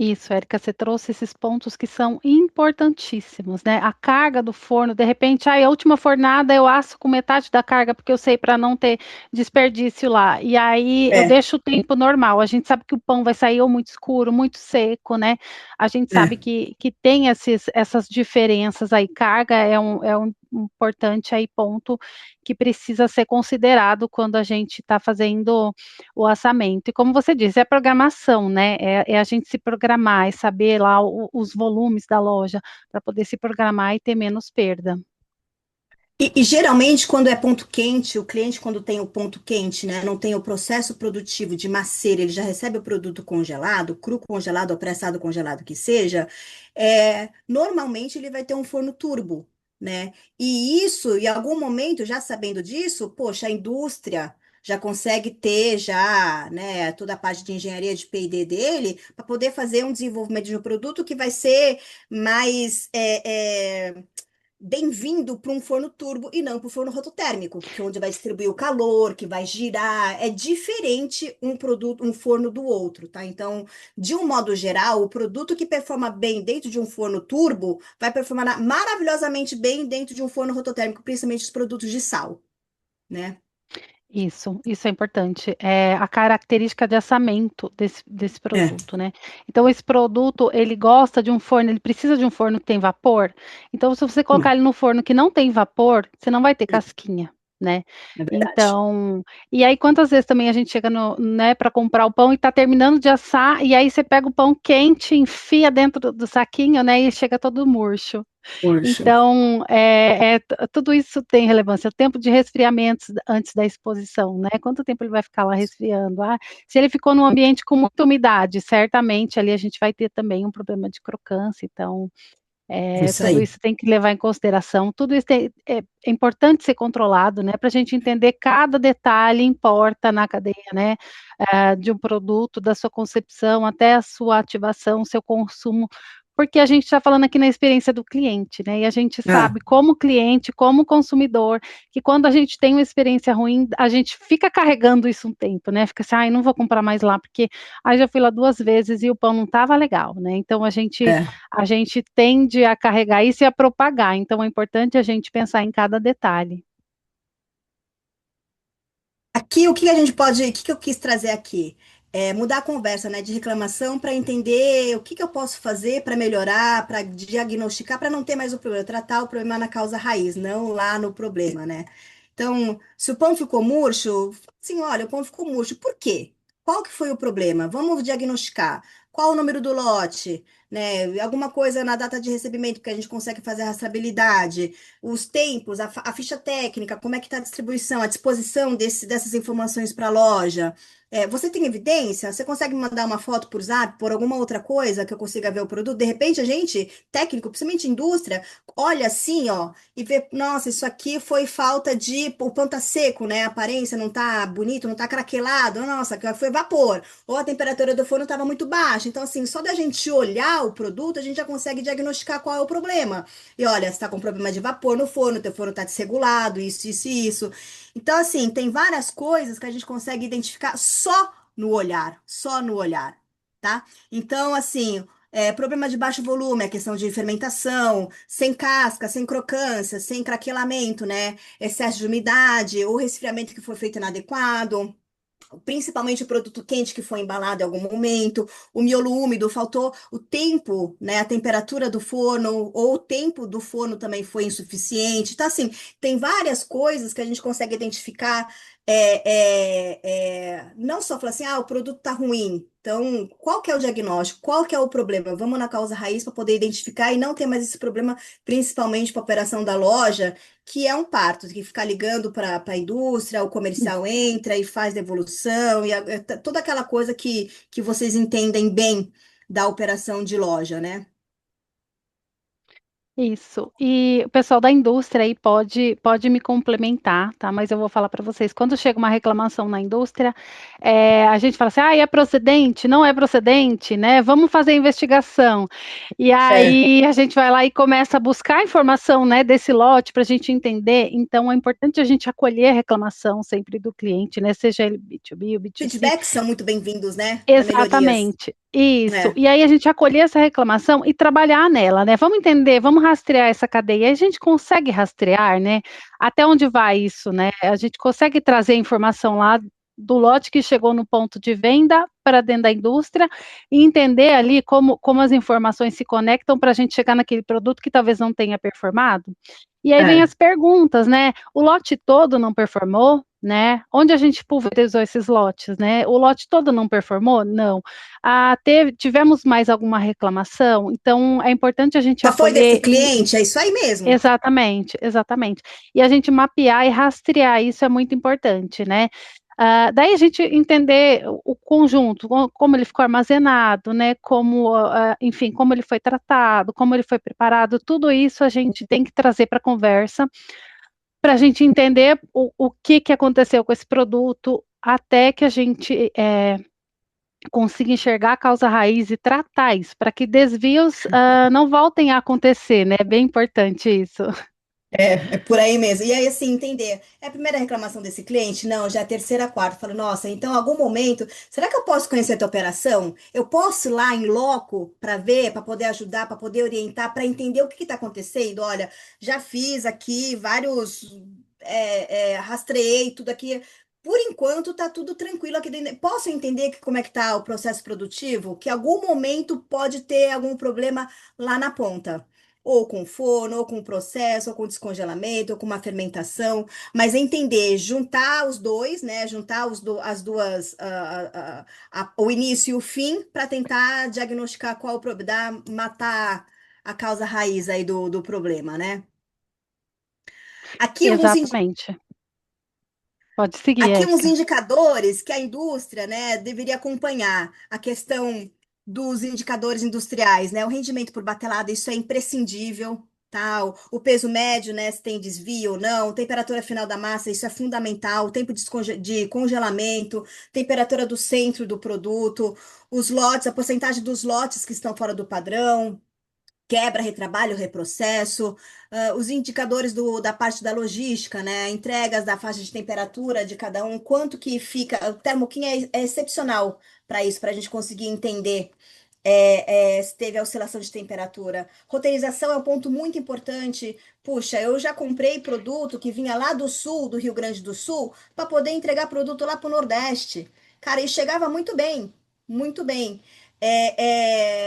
Isso, Érica, você trouxe esses pontos que são importantíssimos, né? A carga do forno, de repente, a última fornada eu asso com metade da carga, porque eu sei para não ter desperdício lá. E aí eu É, deixo o tempo normal. A gente sabe que o pão vai sair ou muito escuro, muito seco, né? A gente sabe é. que tem essas diferenças aí. Carga é um importante aí ponto que precisa ser considerado quando a gente está fazendo o orçamento. E como você disse, é programação, né? É a gente se programar e saber lá os volumes da loja para poder se programar e ter menos perda. E geralmente, quando é ponto quente, o cliente, quando tem o ponto quente, né, não tem o processo produtivo de maceira, ele já recebe o produto congelado, cru congelado ou pressado congelado que seja, normalmente ele vai ter um forno turbo, né? E isso, em algum momento, já sabendo disso, poxa, a indústria já consegue ter já, né, toda a parte de engenharia de P&D dele para poder fazer um desenvolvimento de um produto que vai ser mais bem-vindo para um forno turbo e não para o forno rototérmico, que é onde vai distribuir o calor, que vai girar. É diferente um produto, um forno do outro, tá? Então, de um modo geral, o produto que performa bem dentro de um forno turbo vai performar maravilhosamente bem dentro de um forno rototérmico, principalmente os produtos de sal, né? Isso é importante. É a característica de assamento desse É, produto, né. Então esse produto, ele gosta de um forno, ele precisa de um forno que tem vapor, então se você colocar ele no forno que não tem vapor, você não vai ter casquinha, né. é verdade. Então e aí quantas vezes também a gente chega no né, para comprar o pão e tá terminando de assar, e aí você pega o pão quente, enfia dentro do saquinho, né, e chega todo murcho. Poxa, Então, tudo isso tem relevância. O tempo de resfriamento antes da exposição, né? Quanto tempo ele vai ficar lá resfriando? Ah, se ele ficou num ambiente com muita umidade, certamente ali a gente vai ter também um problema de crocância. Então, isso tudo aí. isso tem que levar em consideração. Tudo isso é importante ser controlado, né? Para a gente entender cada detalhe importa na cadeia, né? De um produto, da sua concepção até a sua ativação, seu consumo, porque a gente está falando aqui na experiência do cliente, né? E a gente Ah, sabe, como cliente, como consumidor, que quando a gente tem uma experiência ruim, a gente fica carregando isso um tempo, né? Fica assim, ai, não vou comprar mais lá, porque já fui lá 2 vezes e o pão não estava legal, né? Então é. a gente tende a carregar isso e a propagar, então é importante a gente pensar em cada detalhe. Aqui, o que a gente pode, o que eu quis trazer aqui? É mudar a conversa, né, de reclamação para entender o que eu posso fazer para melhorar, para diagnosticar, para não ter mais o problema, tratar o problema na causa raiz, não lá no problema, né? Então, se o pão ficou murcho, assim, olha, o pão ficou murcho, por quê? Qual que foi o problema? Vamos diagnosticar. Qual o número do lote, né? Alguma coisa na data de recebimento que a gente consegue fazer a rastreabilidade, os tempos, a ficha técnica, como é que está a distribuição, a disposição dessas informações para a loja. Você tem evidência? Você consegue me mandar uma foto por Zap, por alguma outra coisa que eu consiga ver o produto? De repente, a gente, técnico, principalmente indústria, olha assim, ó, e vê, nossa, isso aqui foi falta de, o pão tá seco, né? A aparência não tá bonito, não tá craquelado, nossa, foi vapor. Ou a temperatura do forno estava muito baixa. Então, assim, só da gente olhar o produto, a gente já consegue diagnosticar qual é o problema. E olha, você está com problema de vapor no forno, teu forno está desregulado, isso, isso. Então, assim, tem várias coisas que a gente consegue identificar só no olhar, só no olhar, tá? Então, assim, problema de baixo volume, a questão de fermentação, sem casca, sem crocância, sem craquelamento, né? Excesso de umidade, ou resfriamento que foi feito inadequado, principalmente o produto quente que foi embalado em algum momento, o miolo úmido, faltou o tempo, né, a temperatura do forno, ou o tempo do forno também foi insuficiente. Então, assim, tem várias coisas que a gente consegue identificar, não só falar assim, o produto está ruim. Então, qual que é o diagnóstico? Qual que é o problema? Vamos na causa raiz para poder identificar e não ter mais esse problema, principalmente para a operação da loja, que é um parto, que ficar ligando para a indústria, o comercial entra e faz devolução, e toda aquela coisa que vocês entendem bem da operação de loja, né? Isso. E o pessoal da indústria aí pode me complementar, tá, mas eu vou falar para vocês, quando chega uma reclamação na indústria, a gente fala assim: "Ah, é procedente? Não é procedente, né, vamos fazer a investigação". E É. aí a gente vai lá e começa a buscar informação, né, desse lote para a gente entender, então é importante a gente acolher a reclamação sempre do cliente, né, seja ele B2B ou B2C. Feedbacks são muito bem-vindos, né? Para melhorias. Exatamente, isso. É, E aí a gente acolher essa reclamação e trabalhar nela, né, vamos entender, vamos rastrear essa cadeia, e a gente consegue rastrear, né, até onde vai isso, né, a gente consegue trazer informação lá do lote que chegou no ponto de venda para dentro da indústria e entender ali como as informações se conectam para a gente chegar naquele produto que talvez não tenha performado. E aí vem é. as perguntas, né, o lote todo não performou, né, onde a gente pulverizou esses lotes, né, o lote todo não performou? Não. Tivemos mais alguma reclamação? Então é importante a gente Só foi desse acolher e cliente? É isso aí mesmo. exatamente, exatamente. E a gente mapear e rastrear, isso é muito importante, né. Daí a gente entender o conjunto, como ele ficou armazenado, né, enfim, como ele foi tratado, como ele foi preparado, tudo isso a gente tem que trazer para a conversa, para a gente entender o que aconteceu com esse produto, até que a gente, consiga enxergar a causa raiz e tratar isso, para que desvios não voltem a acontecer, né? É bem importante isso. É por aí mesmo. E aí, assim, entender. É a primeira reclamação desse cliente? Não, já é a terceira, a quarta. Falo, nossa, então, em algum momento, será que eu posso conhecer a tua operação? Eu posso ir lá em loco para ver, para poder ajudar, para poder orientar, para entender o que está acontecendo? Olha, já fiz aqui vários, rastreei tudo aqui. Por enquanto, tá tudo tranquilo aqui dentro. Posso entender como é que tá o processo produtivo? Que em algum momento pode ter algum problema lá na ponta ou com forno, ou com processo, ou com descongelamento, ou com uma fermentação, mas entender, juntar os dois, né? Juntar as duas, o início e o fim, para tentar diagnosticar qual o problema, matar a causa raiz aí do problema, né? Aqui uns, Exatamente. Pode seguir, Aqui uns Érica. indicadores que a indústria, né, deveria acompanhar. A questão dos indicadores industriais, né? O rendimento por batelada, isso é imprescindível, tá? O peso médio, né, se tem desvio ou não, temperatura final da massa, isso é fundamental, o tempo de congelamento, temperatura do centro do produto, os lotes, a porcentagem dos lotes que estão fora do padrão, quebra, retrabalho, reprocesso, os indicadores da parte da logística, né? Entregas da faixa de temperatura de cada um, quanto que fica. O Thermokin é excepcional para isso, para a gente conseguir entender se teve a oscilação de temperatura. Roteirização é um ponto muito importante. Puxa, eu já comprei produto que vinha lá do sul, do Rio Grande do Sul, para poder entregar produto lá para o Nordeste. Cara, e chegava muito bem, muito bem.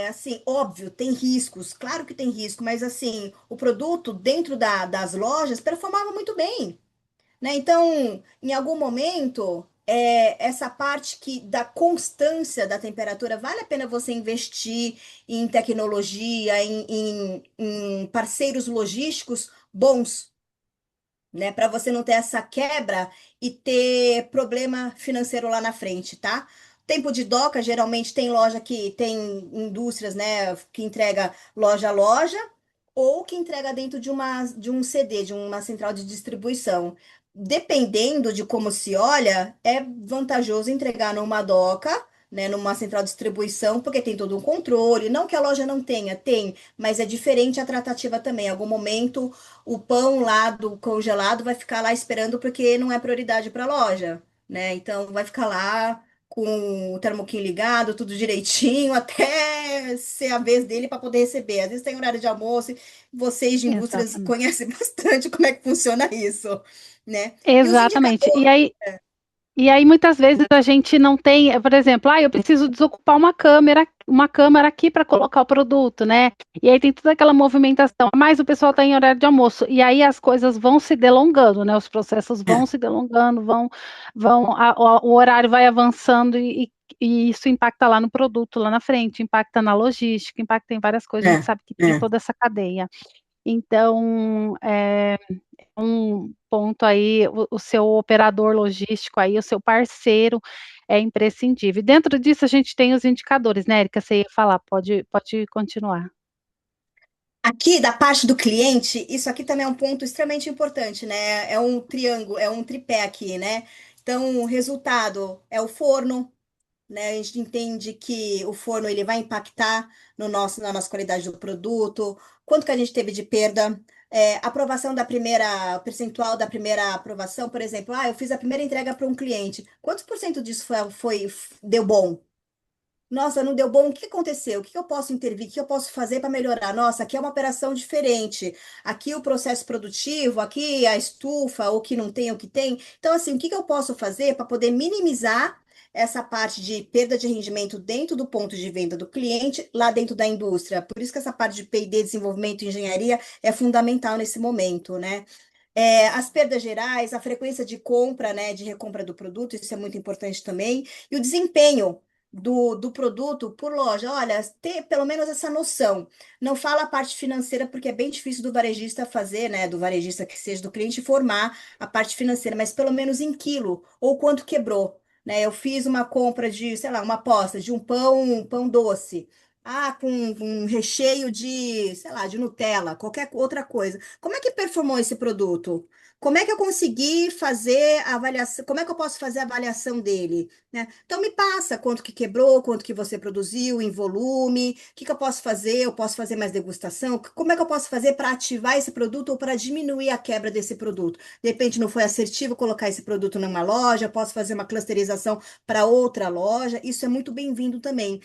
Assim, óbvio, tem riscos, claro que tem risco, mas assim, o produto dentro das lojas performava muito bem, né? Então, em algum momento, essa parte da constância da temperatura, vale a pena você investir em tecnologia, em parceiros logísticos bons, né? Para você não ter essa quebra e ter problema financeiro lá na frente, tá? Tempo de doca, geralmente tem loja que tem indústrias, né, que entrega loja a loja ou que entrega dentro de um CD, de uma central de distribuição. Dependendo de como se olha, é vantajoso entregar numa doca, né, numa central de distribuição, porque tem todo um controle. Não que a loja não tenha, tem, mas é diferente a tratativa também. Em algum momento o pão lá do congelado vai ficar lá esperando porque não é prioridade para a loja, né? Então vai ficar lá com o termoquinho ligado, tudo direitinho, até ser a vez dele para poder receber. Às vezes tem horário de almoço, e vocês de indústrias Exatamente. conhecem bastante como é que funciona isso, né? E os Exatamente. indicadores. E aí, muitas vezes a gente não tem, por exemplo, eu preciso desocupar uma câmera aqui para colocar o produto, né? E aí tem toda aquela movimentação, mas o pessoal está em horário de almoço, e aí as coisas vão se delongando, né? Os processos vão É, se delongando, o horário vai avançando e isso impacta lá no produto, lá na frente, impacta na logística, impacta em várias coisas, a gente é, sabe que tem é. toda essa cadeia. Então, um ponto aí, o seu operador logístico aí, o seu parceiro é imprescindível. Dentro disso a gente tem os indicadores, né, Erika? Você ia falar, pode continuar. Aqui, da parte do cliente, isso aqui também é um ponto extremamente importante, né? É um triângulo, é um tripé aqui, né? Então, o resultado é o forno, né? A gente entende que o forno ele vai impactar na nossa qualidade do produto, quanto que a gente teve de perda, aprovação da primeira, percentual da primeira aprovação, por exemplo, eu fiz a primeira entrega para um cliente, quantos por cento disso deu bom? Nossa, não deu bom. O que aconteceu? O que eu posso intervir? O que eu posso fazer para melhorar? Nossa, aqui é uma operação diferente. Aqui o processo produtivo, aqui a estufa, o que não tem, o que tem. Então, assim, o que eu posso fazer para poder minimizar essa parte de perda de rendimento dentro do ponto de venda do cliente, lá dentro da indústria? Por isso que essa parte de P&D, desenvolvimento e engenharia é fundamental nesse momento, né? As perdas gerais, a frequência de compra, né, de recompra do produto, isso é muito importante também, e o desempenho do produto por loja. Olha, ter pelo menos essa noção. Não fala a parte financeira, porque é bem difícil do varejista fazer, né, do varejista que seja do cliente, formar a parte financeira, mas pelo menos em quilo, ou quanto quebrou. Né? Eu fiz uma compra de, sei lá, uma aposta de um pão doce. com um recheio de, sei lá, de Nutella, qualquer outra coisa. Como é que performou esse produto? Como é que eu consegui fazer a avaliação? Como é que eu posso fazer a avaliação dele, né? Então me passa quanto que quebrou, quanto que você produziu em volume, o que que eu posso fazer? Eu posso fazer mais degustação? Como é que eu posso fazer para ativar esse produto ou para diminuir a quebra desse produto? De repente não foi assertivo colocar esse produto numa loja, posso fazer uma clusterização para outra loja. Isso é muito bem-vindo também.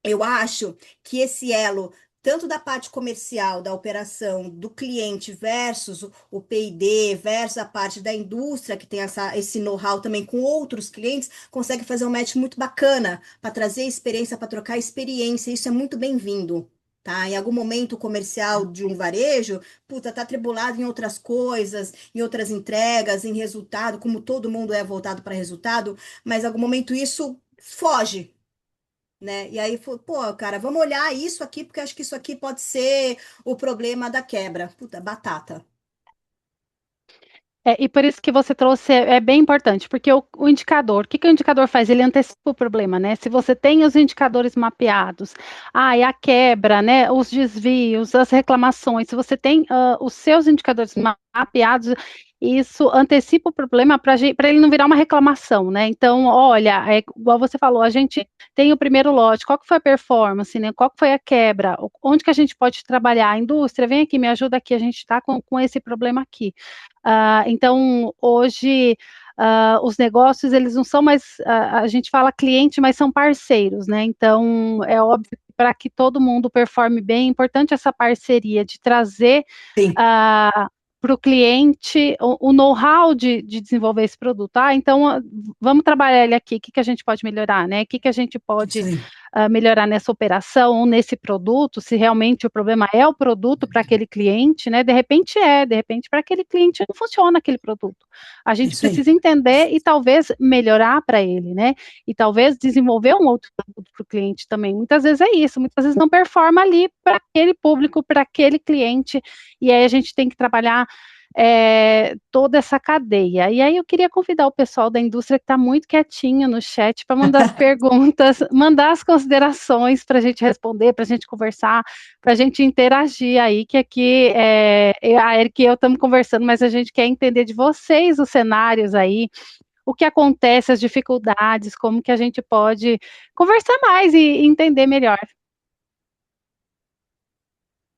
Eu acho que esse elo, tanto da parte comercial, da operação, do cliente versus o P&D, versus a parte da indústria, que tem esse know-how também com outros clientes, consegue fazer um match muito bacana para trazer experiência, para trocar experiência. Isso é muito bem-vindo. Tá? Em algum momento o comercial de um varejo, puta, tá atribulado em outras coisas, em outras entregas, em resultado, como todo mundo é voltado para resultado, mas em algum momento isso foge, né? E aí, pô, cara, vamos olhar isso aqui, porque acho que isso aqui pode ser o problema da quebra. Puta, batata. E por isso que você trouxe é bem importante, porque o indicador, o que que o indicador faz? Ele antecipa o problema, né? Se você tem os indicadores mapeados, e a quebra, né? Os desvios, as reclamações, se você tem os seus indicadores mapeados, isso antecipa o problema para ele não virar uma reclamação, né? Então, olha, igual você falou, a gente tem o primeiro lote, qual que foi a performance, né? Qual que foi a quebra? Onde que a gente pode trabalhar? A indústria, vem aqui, me ajuda aqui, a gente está com esse problema aqui. Então, hoje, os negócios, eles não são mais, a gente fala cliente, mas são parceiros, né? Então, é óbvio que para que todo mundo performe bem, é importante essa parceria de trazer Sim, para o cliente o know-how de desenvolver esse produto. Então, vamos trabalhar ele aqui, o que, que a gente pode melhorar, né? O que, que a gente isso pode aí. melhorar nessa operação ou nesse produto, se realmente o problema é o produto para aquele cliente, né? De repente para aquele cliente não funciona aquele produto. A gente Isso aí. precisa entender e talvez melhorar para ele, né? E talvez desenvolver um outro produto para o cliente também. Muitas vezes é isso, muitas vezes não performa ali para aquele público, para aquele cliente, e aí a gente tem que trabalhar toda essa cadeia. E aí eu queria convidar o pessoal da indústria que está muito quietinho no chat para mandar as perguntas, mandar as considerações para a gente responder, para a gente conversar, para a gente interagir aí, que aqui a Erika e eu estamos conversando, mas a gente quer entender de vocês os cenários aí, o que acontece, as dificuldades, como que a gente pode conversar mais e entender melhor.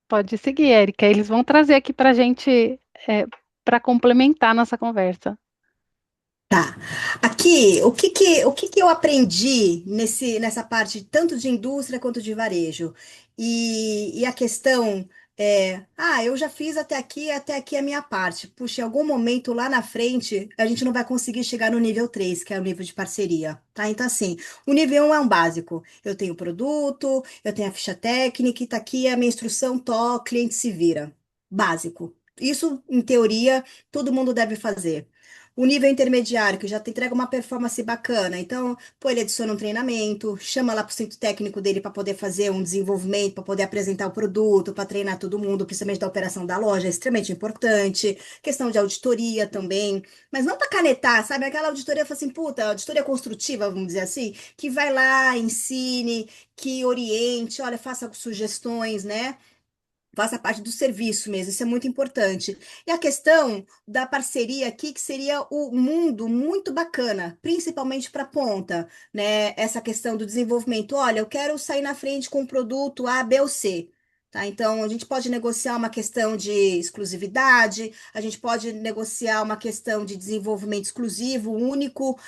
Pode seguir, Erika. Eles vão trazer aqui para a gente, para complementar nossa conversa. Tá. Aqui, o que que eu aprendi nessa parte tanto de indústria quanto de varejo? E a questão eu já fiz até aqui a minha parte. Puxa, em algum momento lá na frente, a gente não vai conseguir chegar no nível 3, que é o nível de parceria, tá? Então, assim, o nível 1 é um básico. Eu tenho o produto, eu tenho a ficha técnica, e tá aqui a minha instrução, cliente se vira. Básico. Isso, em teoria, todo mundo deve fazer. O nível intermediário, que já te entrega uma performance bacana. Então, pô, ele adiciona um treinamento, chama lá para o centro técnico dele para poder fazer um desenvolvimento, para poder apresentar o produto, para treinar todo mundo, principalmente da operação da loja, é extremamente importante. Questão de auditoria também. Mas não para canetar, sabe? Aquela auditoria, fala assim, puta, auditoria construtiva, vamos dizer assim, que vai lá, ensine, que oriente, olha, faça sugestões, né? Faça parte do serviço mesmo, isso é muito importante. E a questão da parceria aqui, que seria o mundo muito bacana, principalmente para a ponta, né? Essa questão do desenvolvimento. Olha, eu quero sair na frente com um produto A, B ou C. Tá? Então, a gente pode negociar uma questão de exclusividade, a gente pode negociar uma questão de desenvolvimento exclusivo, único,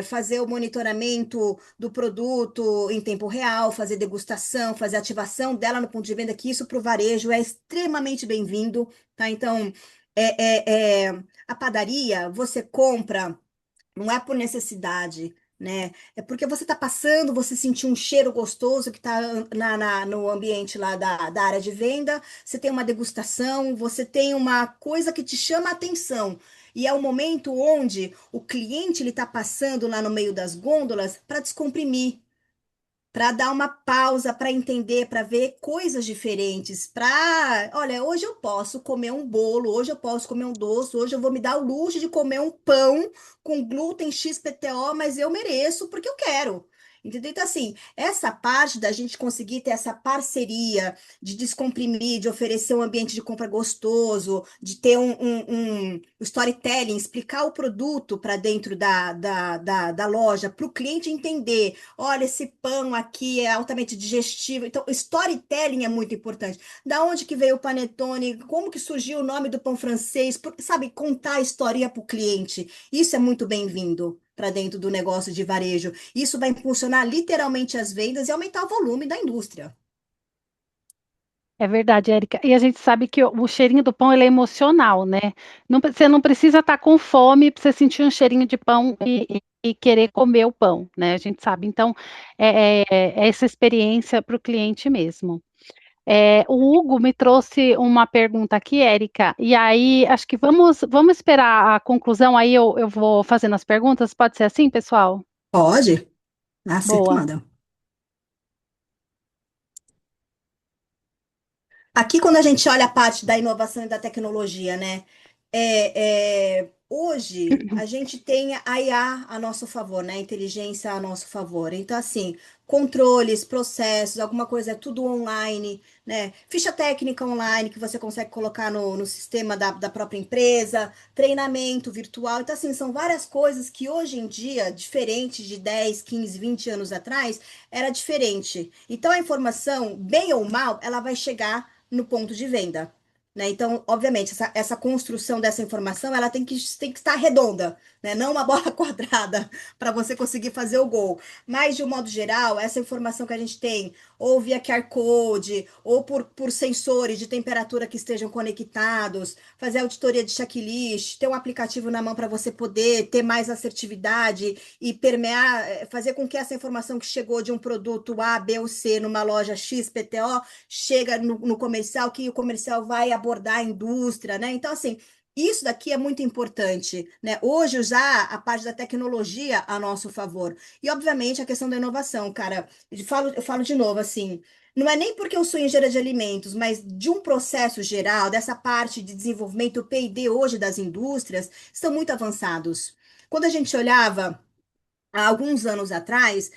fazer o monitoramento do produto em tempo real, fazer degustação, fazer ativação dela no ponto de venda, que isso para o varejo é extremamente bem-vindo, tá? Então, a padaria, você compra, não é por necessidade, né? É porque você está passando, você sentiu um cheiro gostoso que está no ambiente lá da área de venda, você tem uma degustação, você tem uma coisa que te chama a atenção. E é o momento onde o cliente ele está passando lá no meio das gôndolas para descomprimir, para dar uma pausa, para entender, para ver coisas diferentes, olha, hoje eu posso comer um bolo, hoje eu posso comer um doce, hoje eu vou me dar o luxo de comer um pão com glúten XPTO, mas eu mereço porque eu quero. Entendeu? Então, assim, essa parte da gente conseguir ter essa parceria de descomprimir, de oferecer um ambiente de compra gostoso, de ter um storytelling, explicar o produto para dentro da loja, para o cliente entender: olha, esse pão aqui é altamente digestivo. Então, storytelling é muito importante. Da onde que veio o panetone? Como que surgiu o nome do pão francês? Sabe, contar a história para o cliente. Isso é muito bem-vindo para dentro do negócio de varejo. Isso vai impulsionar literalmente as vendas e aumentar o volume da indústria. É verdade, Érica. E a gente sabe que o cheirinho do pão ele é emocional, né? Você não precisa estar com fome para você sentir um cheirinho de pão e querer comer o pão, né? A gente sabe. Então, é essa experiência para o cliente mesmo. O Hugo me trouxe uma pergunta aqui, Érica, e aí acho que vamos esperar a conclusão, aí eu vou fazendo as perguntas. Pode ser assim, pessoal? Pode? Aceito, Boa. manda. Aqui, quando a gente olha a parte da inovação e da tecnologia, né? Hoje, a gente tem a IA a nosso favor, né? A inteligência a nosso favor. Então, assim, controles, processos, alguma coisa é tudo online, né? Ficha técnica online que você consegue colocar no sistema da própria empresa, treinamento virtual. Então, assim, são várias coisas que hoje em dia, diferente de 10, 15, 20 anos atrás, era diferente. Então, a informação, bem ou mal, ela vai chegar no ponto de venda. Né? Então, obviamente, essa construção dessa informação ela tem que estar redonda, né? Não uma bola quadrada para você conseguir fazer o gol. Mas, de um modo geral, essa informação que a gente tem, ou via QR Code, ou por sensores de temperatura que estejam conectados, fazer auditoria de checklist, ter um aplicativo na mão para você poder ter mais assertividade e permear, fazer com que essa informação que chegou de um produto A, B ou C numa loja XPTO chega no comercial, que o comercial vai abordar a indústria, né? Então, assim, isso daqui é muito importante, né? Hoje, usar a parte da tecnologia a nosso favor. E, obviamente, a questão da inovação, cara. Eu falo de novo, assim, não é nem porque eu sou engenheira de alimentos, mas de um processo geral, dessa parte de desenvolvimento, o P&D hoje das indústrias, estão muito avançados. Quando a gente olhava há alguns anos atrás,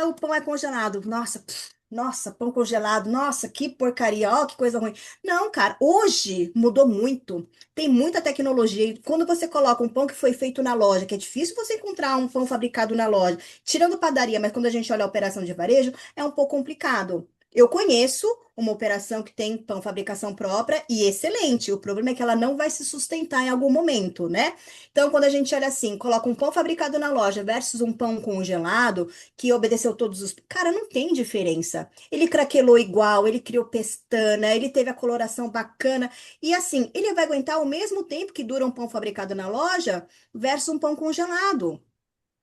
o pão é congelado. Nossa, nossa, pão congelado. Nossa, que porcaria. Ó, que coisa ruim. Não, cara, hoje mudou muito. Tem muita tecnologia. E quando você coloca um pão que foi feito na loja, que é difícil você encontrar um pão fabricado na loja, tirando padaria, mas quando a gente olha a operação de varejo, é um pouco complicado. Eu conheço uma operação que tem pão fabricação própria e excelente. O problema é que ela não vai se sustentar em algum momento, né? Então, quando a gente olha assim, coloca um pão fabricado na loja versus um pão congelado, que obedeceu todos os. Cara, não tem diferença. Ele craquelou igual, ele criou pestana, ele teve a coloração bacana. E assim, ele vai aguentar o mesmo tempo que dura um pão fabricado na loja versus um pão congelado.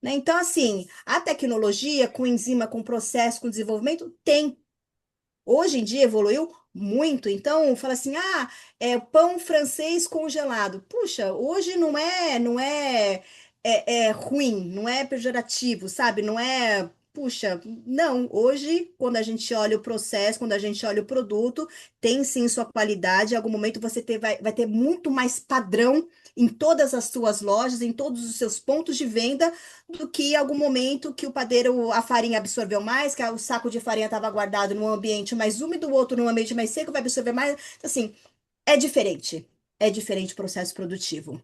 Né? Então, assim, a tecnologia com enzima, com processo, com desenvolvimento, tem. Hoje em dia evoluiu muito, então fala assim, é pão francês congelado. Puxa, hoje não é ruim, não é pejorativo, sabe? Não é, puxa, não. Hoje, quando a gente olha o processo, quando a gente olha o produto, tem sim sua qualidade. Em algum momento vai ter muito mais padrão em todas as suas lojas, em todos os seus pontos de venda do que em algum momento que o padeiro, a farinha absorveu mais, que o saco de farinha estava guardado num ambiente mais úmido, o outro num ambiente mais seco, vai absorver mais. Então, assim, é diferente. É diferente o processo produtivo.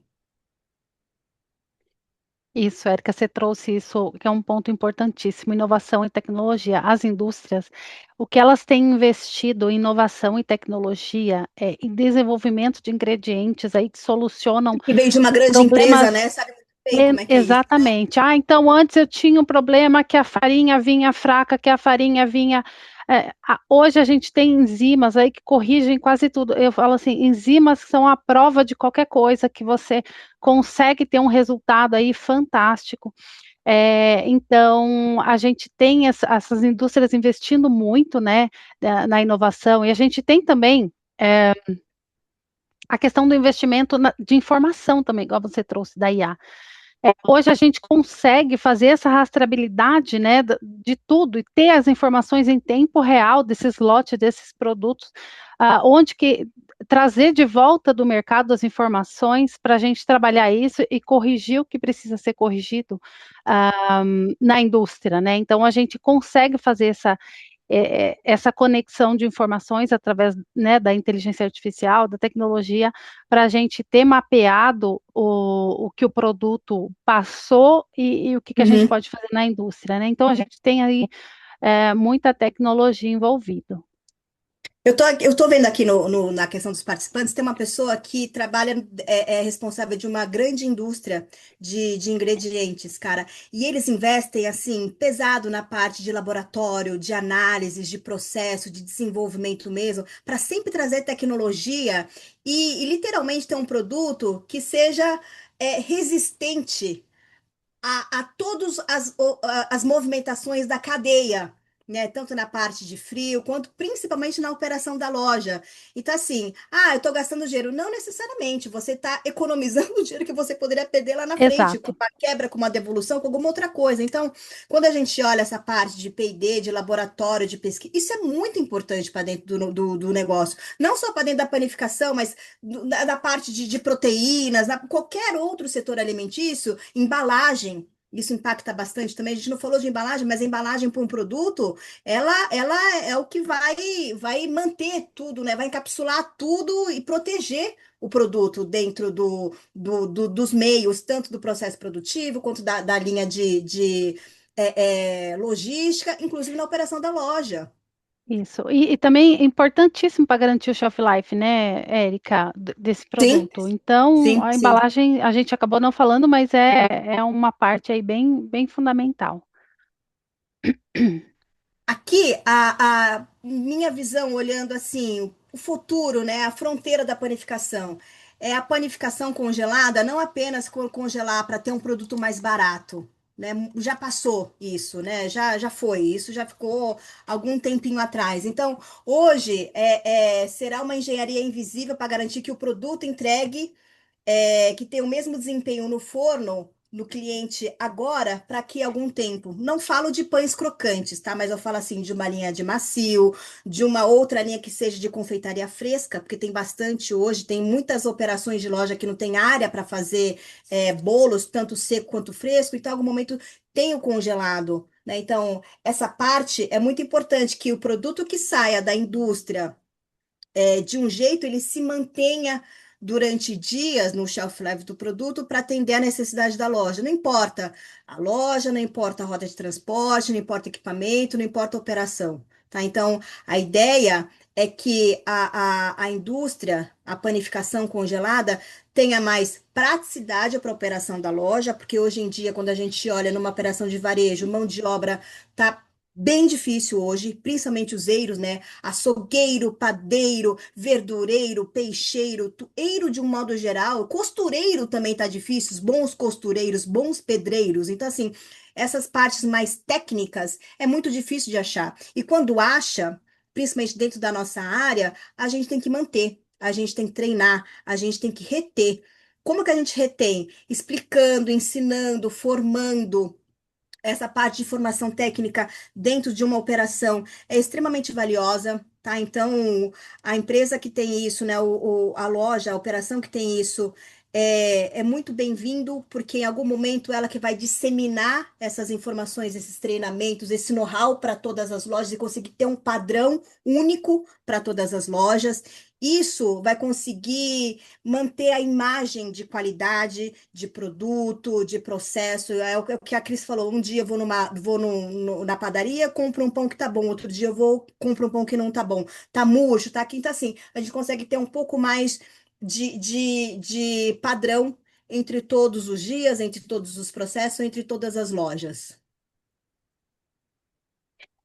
Isso, Érica, você trouxe isso, que é um ponto importantíssimo, inovação e tecnologia. As indústrias, o que elas têm investido em inovação e tecnologia é em desenvolvimento de ingredientes aí que solucionam E veio de uma grande empresa, problemas. né? Sabe muito bem como é que é isso. Exatamente. Então antes eu tinha um problema que a farinha vinha fraca, que a farinha vinha. Hoje a gente tem enzimas aí que corrigem quase tudo. Eu falo assim, enzimas são a prova de qualquer coisa que você consegue ter um resultado aí fantástico. Então a gente tem essas indústrias investindo muito, né, na inovação, e a gente tem também a questão do investimento de informação também, igual você trouxe da IA. Hoje a gente consegue fazer essa rastreabilidade, né, de tudo e ter as informações em tempo real desses lotes, desses produtos, onde que trazer de volta do mercado as informações para a gente trabalhar isso e corrigir o que precisa ser corrigido na indústria, né? Então a gente consegue fazer essa conexão de informações através, né, da inteligência artificial, da tecnologia, para a gente ter mapeado o que o produto passou e o que a gente Uhum. pode fazer na indústria, né? Então a gente tem aí muita tecnologia envolvida. Eu tô vendo aqui na questão dos participantes, tem uma pessoa que trabalha, é responsável de uma grande indústria de ingredientes, cara. E eles investem, assim, pesado na parte de laboratório, de análises, de processo, de desenvolvimento mesmo, para sempre trazer tecnologia e literalmente ter um produto que seja resistente a todas as movimentações da cadeia, né? Tanto na parte de frio, quanto principalmente na operação da loja. Então, assim, eu estou gastando dinheiro. Não necessariamente, você está economizando o dinheiro que você poderia perder lá na frente, com Exato. uma quebra, com uma devolução, com alguma outra coisa. Então, quando a gente olha essa parte de P&D, de laboratório, de pesquisa, isso é muito importante para dentro do negócio. Não só para dentro da panificação, mas da parte de proteínas, qualquer outro setor alimentício, embalagem. Isso impacta bastante também. A gente não falou de embalagem, mas a embalagem para um produto, ela é o que vai manter tudo, né? Vai encapsular tudo e proteger o produto dentro dos meios, tanto do processo produtivo quanto da linha de logística, inclusive na operação da loja. Isso. E também é importantíssimo para garantir o shelf life, né, Érica, desse Sim, produto. Então, sim, a sim. embalagem a gente acabou não falando, mas é uma parte aí bem fundamental. Aqui, a minha visão, olhando assim, o futuro, né, a fronteira da panificação, é a panificação congelada, não apenas congelar para ter um produto mais barato, né? Já passou isso, né? Já foi, isso já ficou algum tempinho atrás. Então, hoje será uma engenharia invisível para garantir que o produto entregue que tem o mesmo desempenho no forno, no cliente agora, para que algum tempo. Não falo de pães crocantes, tá? Mas eu falo assim de uma linha de macio, de uma outra linha que seja de confeitaria fresca, porque tem bastante hoje, tem muitas operações de loja que não tem área para fazer bolos, tanto seco quanto fresco, então, em algum momento tem o congelado. Né? Então, essa parte é muito importante que o produto que saia da indústria de um jeito ele se mantenha durante dias no shelf life do produto para atender a necessidade da loja. Não importa a loja, não importa a rota de transporte, não importa o equipamento, não importa a operação. Tá? Então, a ideia é que a indústria, a panificação congelada, tenha mais praticidade para a operação da loja, porque hoje em dia, quando a gente olha numa operação de varejo, mão de obra está bem difícil hoje, principalmente os eiros, né? Açougueiro, padeiro, verdureiro, peixeiro, tueiro de um modo geral, costureiro também tá difícil, os bons costureiros, bons pedreiros. Então, assim, essas partes mais técnicas é muito difícil de achar. E quando acha, principalmente dentro da nossa área, a gente tem que manter, a gente tem que treinar, a gente tem que reter. Como que a gente retém? Explicando, ensinando, formando. Essa parte de formação técnica dentro de uma operação é extremamente valiosa, tá? Então, a empresa que tem isso, né, a loja, a operação que tem isso, é muito bem-vindo, porque em algum momento ela que vai disseminar essas informações, esses treinamentos, esse know-how para todas as lojas e conseguir ter um padrão único para todas as lojas. Isso vai conseguir manter a imagem de qualidade, de produto, de processo. É o que a Cris falou. Um dia eu na padaria, compro um pão que tá bom. Outro dia eu vou, compro um pão que não tá bom. Tá murcho, tá aqui, tá assim. A gente consegue ter um pouco mais de padrão entre todos os dias, entre todos os processos, entre todas as lojas.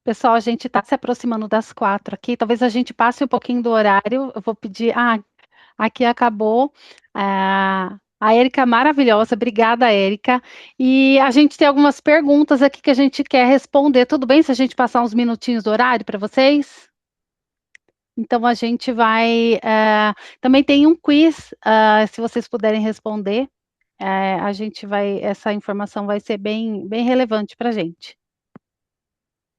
Pessoal, a gente está se aproximando das 4 aqui. Talvez a gente passe um pouquinho do horário. Eu vou pedir. Aqui acabou. A Érica é maravilhosa. Obrigada, Érica. E a gente tem algumas perguntas aqui que a gente quer responder. Tudo bem se a gente passar uns minutinhos do horário para vocês? Então a gente vai. Também tem um quiz, se vocês puderem responder. A gente vai. Essa informação vai ser bem relevante para a gente.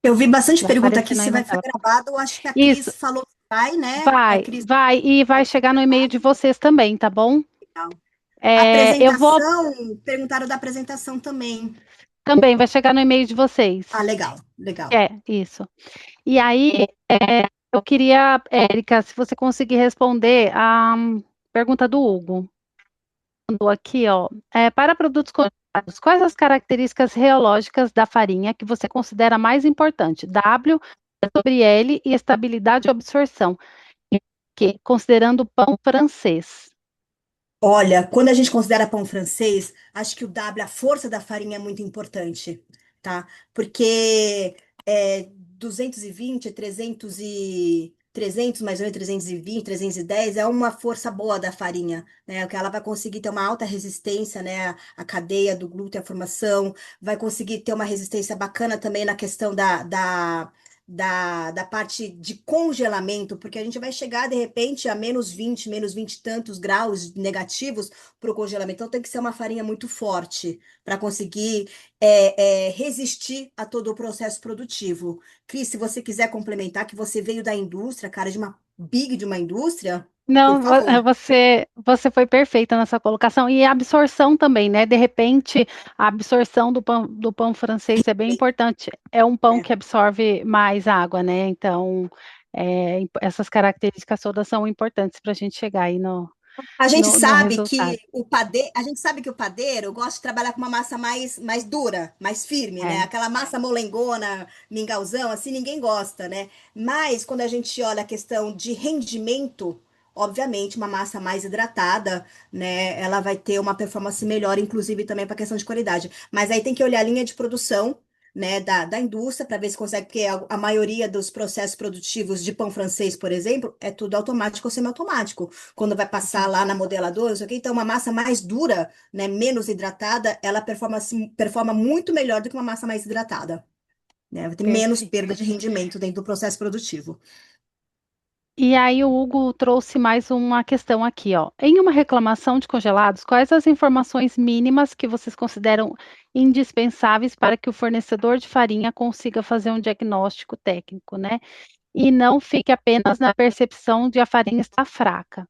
Eu vi bastante Vai pergunta aqui aparecendo aí se na vai ficar tela. gravado. Eu acho que a Isso. Cris falou. Vai, né? É Vai, Cris. vai, e vai chegar no e-mail de vocês também, tá bom? Eu vou Apresentação, perguntaram da apresentação também. também, vai chegar no e-mail de Ah, vocês. legal, legal. É, isso. E aí, eu queria, Érica, se você conseguir responder a pergunta do Hugo. Mandou aqui, ó. Para produtos congelados, quais as características reológicas da farinha que você considera mais importante? W sobre L e estabilidade e absorção, considerando o pão francês. Olha, quando a gente considera pão francês, acho que o W, a força da farinha é muito importante, tá? Porque 220, 300 mais ou menos 320, 310 é uma força boa da farinha, né? Que ela vai conseguir ter uma alta resistência, né? A cadeia do glúten, a formação, vai conseguir ter uma resistência bacana também na questão da parte de congelamento, porque a gente vai chegar de repente a menos 20 e tantos graus negativos para o congelamento. Então tem que ser uma farinha muito forte para conseguir resistir a todo o processo produtivo. Cris, se você quiser complementar, que você veio da indústria, cara, de uma big de uma indústria, por Não, favor. você foi perfeita nessa colocação. E a absorção também, né? De repente, a absorção do pão francês é bem importante. É um pão É. que absorve mais água, né? Então, essas características todas são importantes para a gente chegar aí A gente no sabe resultado. que a gente sabe que o padeiro gosta de trabalhar com uma massa mais dura, mais firme, né? É, Aquela massa molengona, mingauzão, assim, ninguém gosta, né? Mas quando a gente olha a questão de rendimento, obviamente, uma massa mais hidratada, né? Ela vai ter uma performance melhor, inclusive também para questão de qualidade. Mas aí tem que olhar a linha de produção. Né, da indústria para ver se consegue, porque a maioria dos processos produtivos de pão francês, por exemplo, é tudo automático ou semiautomático quando vai passar lá na modeladora, isso aqui, então uma massa mais dura, né, menos hidratada, ela performa muito melhor do que uma massa mais hidratada, né? Vai ter menos perfeito. perda de rendimento dentro do processo produtivo. E aí o Hugo trouxe mais uma questão aqui, ó. Em uma reclamação de congelados, quais as informações mínimas que vocês consideram indispensáveis para que o fornecedor de farinha consiga fazer um diagnóstico técnico, né? E não fique apenas na percepção de a farinha estar fraca.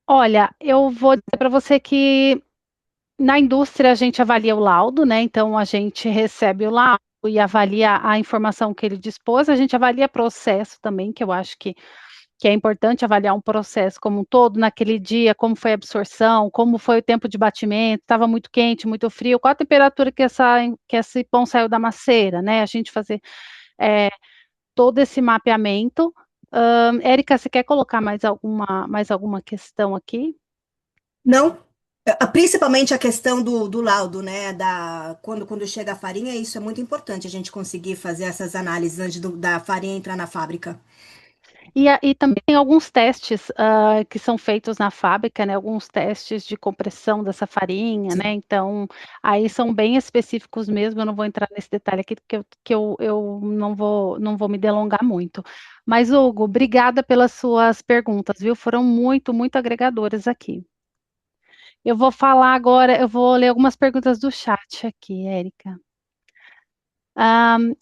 Olha, eu vou dizer para você que na indústria a gente avalia o laudo, né? Então a gente recebe o laudo e avalia a informação que ele dispôs, a gente avalia processo também, que eu acho que é importante avaliar um processo como um todo, naquele dia, como foi a absorção, como foi o tempo de batimento, estava muito quente, muito frio, qual a temperatura que esse pão saiu da maceira, né? A gente fazer é, todo esse mapeamento. Érica, você quer colocar mais alguma questão aqui? Não, principalmente a questão do laudo, né? Quando chega a farinha, isso é muito importante, a gente conseguir fazer essas análises antes da farinha entrar na fábrica. E também tem alguns testes que são feitos na fábrica, né? Alguns testes de compressão dessa farinha, né? Sim. Então, aí são bem específicos mesmo. Eu não vou entrar nesse detalhe aqui, porque eu não vou me delongar muito. Mas, Hugo, obrigada pelas suas perguntas, viu? Foram muito agregadoras aqui. Eu vou falar agora, eu vou ler algumas perguntas do chat aqui, Érica.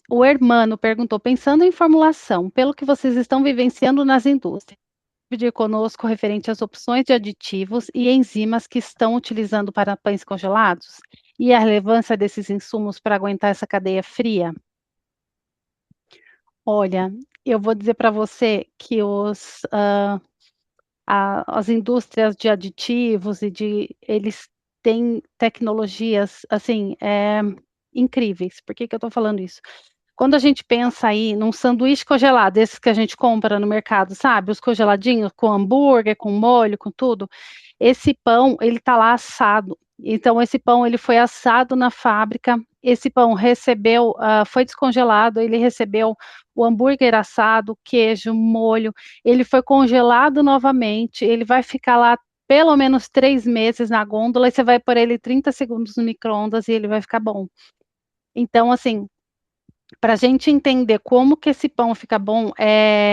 O Hermano perguntou: pensando em formulação, pelo que vocês estão vivenciando nas indústrias, dividir conosco referente às opções de aditivos e enzimas que estão utilizando para pães congelados e a relevância desses insumos para aguentar essa cadeia fria? Olha, eu vou dizer para você que as indústrias de aditivos eles têm tecnologias assim incríveis. Por que que eu estou falando isso? Quando a gente pensa aí num sanduíche congelado, esses que a gente compra no mercado, sabe? Os congeladinhos com hambúrguer, com molho, com tudo. Esse pão, ele tá lá assado. Então, esse pão, ele foi assado na fábrica. Esse pão recebeu, foi descongelado, ele recebeu o hambúrguer assado, queijo, molho. Ele foi congelado novamente. Ele vai ficar lá pelo menos 3 meses na gôndola e você vai pôr ele 30 segundos no micro-ondas e ele vai ficar bom. Então, assim, para a gente entender como que esse pão fica bom,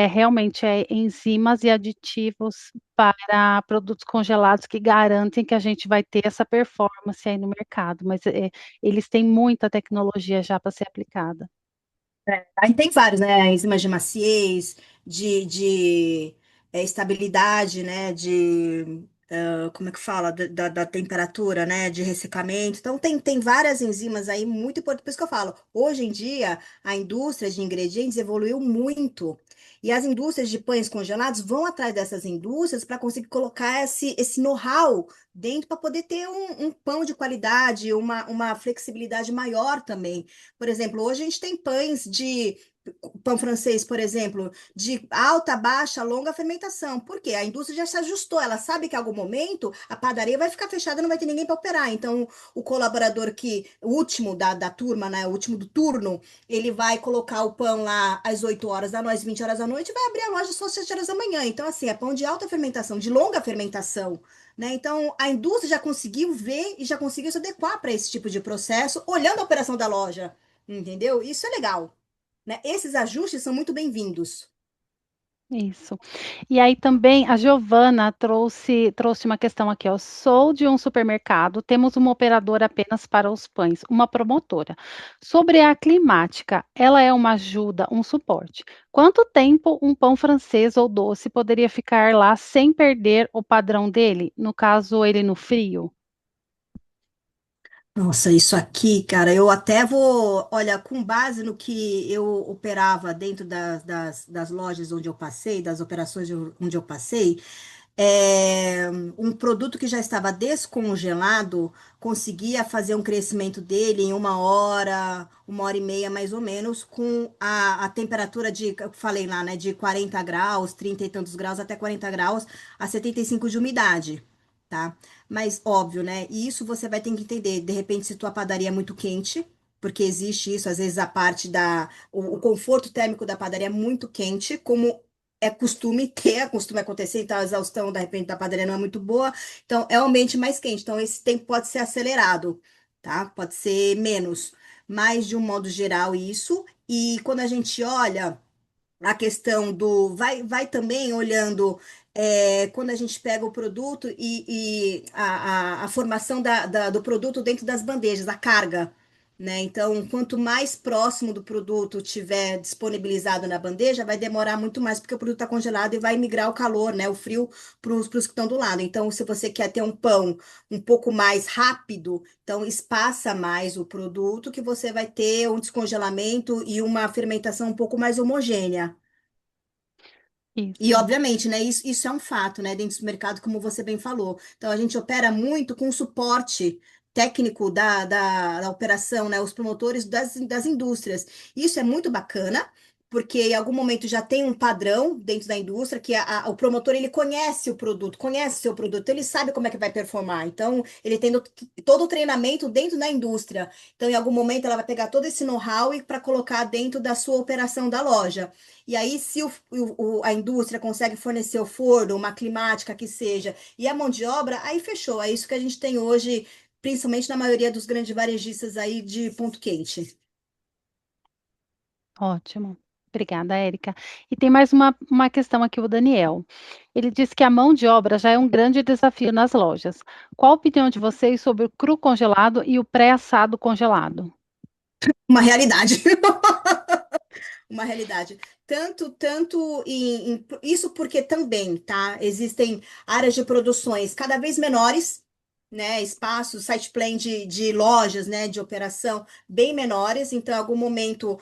realmente é enzimas e aditivos para produtos congelados que garantem que a gente vai ter essa performance aí no mercado, mas eles têm muita tecnologia já para ser aplicada. Aí tem vários, né? Enzimas de maciez, de estabilidade, né? Como é que fala? Da temperatura, né? De ressecamento. Então, tem várias enzimas aí muito importantes. Por isso que eu falo, hoje em dia, a indústria de ingredientes evoluiu muito. E as indústrias de pães congelados vão atrás dessas indústrias para conseguir colocar esse know-how dentro para poder ter um pão de qualidade, uma flexibilidade maior também. Por exemplo, hoje a gente tem pães de pão francês, por exemplo, de alta, baixa, longa fermentação. Por quê? A indústria já se ajustou, ela sabe que em algum momento a padaria vai ficar fechada, não vai ter ninguém para operar. Então, o colaborador o último da turma, né, o último do turno, ele vai colocar o pão lá às 8 horas da noite, 20 horas da noite, e vai abrir a loja só às 7 horas da manhã. Então, assim, é pão de alta fermentação, de longa fermentação. Né? Então, a indústria já conseguiu ver e já conseguiu se adequar para esse tipo de processo, olhando a operação da loja. Entendeu? Isso é legal, né? Esses ajustes são muito bem-vindos. Isso. E aí também a Giovana trouxe uma questão aqui, ó. Sou de um supermercado, temos uma operadora apenas para os pães, uma promotora. Sobre a climática, ela é uma ajuda, um suporte. Quanto tempo um pão francês ou doce poderia ficar lá sem perder o padrão dele? No caso, ele no frio? Nossa, isso aqui, cara, eu até vou, olha, com base no que eu operava dentro das lojas onde eu passei, das operações onde eu passei, é, um produto que já estava descongelado conseguia fazer um crescimento dele em 1 hora e meia mais ou menos, com a temperatura eu falei lá, né, de 40 graus, 30 e tantos graus até 40 graus, a 75 de umidade, tá? Mas óbvio, né? E isso você vai ter que entender. De repente, se tua padaria é muito quente, porque existe isso, às vezes a parte o conforto térmico da padaria é muito quente, como é costume ter, costume acontecer, então a exaustão, de repente, da padaria não é muito boa, então é um ambiente mais quente, então esse tempo pode ser acelerado, tá? Pode ser menos, mas de um modo geral isso, e quando a gente olha a questão vai também olhando quando a gente pega o produto e a formação do produto dentro das bandejas, a carga, né? Então, quanto mais próximo do produto tiver disponibilizado na bandeja, vai demorar muito mais, porque o produto está congelado e vai migrar o calor, né? O frio para os que estão do lado. Então, se você quer ter um pão um pouco mais rápido, então espaça mais o produto, que você vai ter um descongelamento e uma fermentação um pouco mais homogênea. E, Isso. obviamente, né, isso é um fato, né, dentro do mercado, como você bem falou. Então, a gente opera muito com o suporte técnico da operação, né, os promotores das indústrias. Isso é muito bacana, porque em algum momento já tem um padrão dentro da indústria, que o promotor, ele conhece o produto, conhece o seu produto, ele sabe como é que vai performar. Então, ele tem todo o treinamento dentro da indústria. Então, em algum momento, ela vai pegar todo esse know-how e para colocar dentro da sua operação da loja. E aí, se a indústria consegue fornecer o forno, uma climática que seja, e a mão de obra, aí fechou. É isso que a gente tem hoje, principalmente na maioria dos grandes varejistas aí de ponto quente. Ótimo. Obrigada, Érica. E tem mais uma questão aqui, o Daniel. Ele disse que a mão de obra já é um grande desafio nas lojas. Qual a opinião de vocês sobre o cru congelado e o pré-assado congelado? Uma realidade. Uma realidade. Tanto isso porque também, tá? Existem áreas de produções cada vez menores, né? Espaços, site plan de lojas, né? De operação bem menores. Então, em algum momento,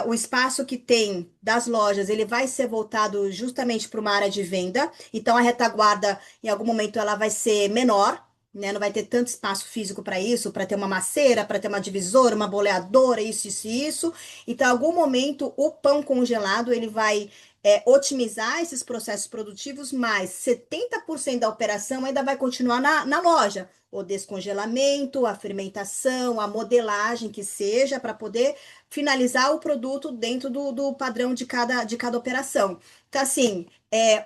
o espaço que tem das lojas, ele vai ser voltado justamente para uma área de venda. Então, a retaguarda, em algum momento, ela vai ser menor. Né, não vai ter tanto espaço físico para isso, para ter uma maceira, para ter uma divisora, uma boleadora, isso e isso. Então, em algum momento, o pão congelado ele vai otimizar esses processos produtivos, mas 70% da operação ainda vai continuar na loja. O descongelamento, a fermentação, a modelagem que seja, para poder finalizar o produto dentro do padrão de cada operação. Então, assim,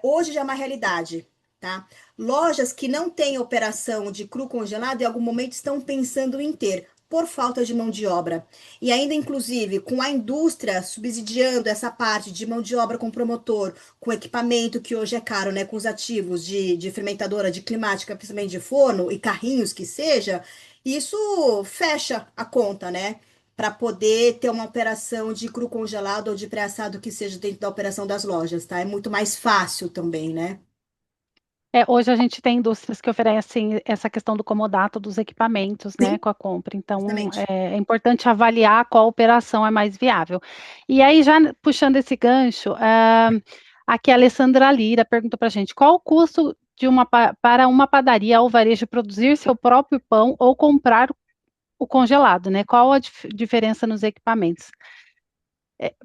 hoje já é uma realidade, tá? Lojas que não têm operação de cru congelado, em algum momento estão pensando em ter, por falta de mão de obra. E ainda, inclusive, com a indústria subsidiando essa parte de mão de obra com promotor, com equipamento que hoje é caro, né? Com os ativos de fermentadora, de climática, principalmente de forno e carrinhos que seja, isso fecha a conta, né? para poder ter uma operação de cru congelado ou de pré-assado que seja dentro da operação das lojas, tá? É muito mais fácil também, né? Hoje a gente tem indústrias que oferecem essa questão do comodato dos equipamentos, né, Sim, com a compra. Então, justamente. é importante avaliar qual operação é mais viável. E aí, já puxando esse gancho, aqui a Alessandra Lira perguntou para a gente, qual o custo para uma padaria ou varejo produzir seu próprio pão ou comprar o congelado, né? Qual a diferença nos equipamentos?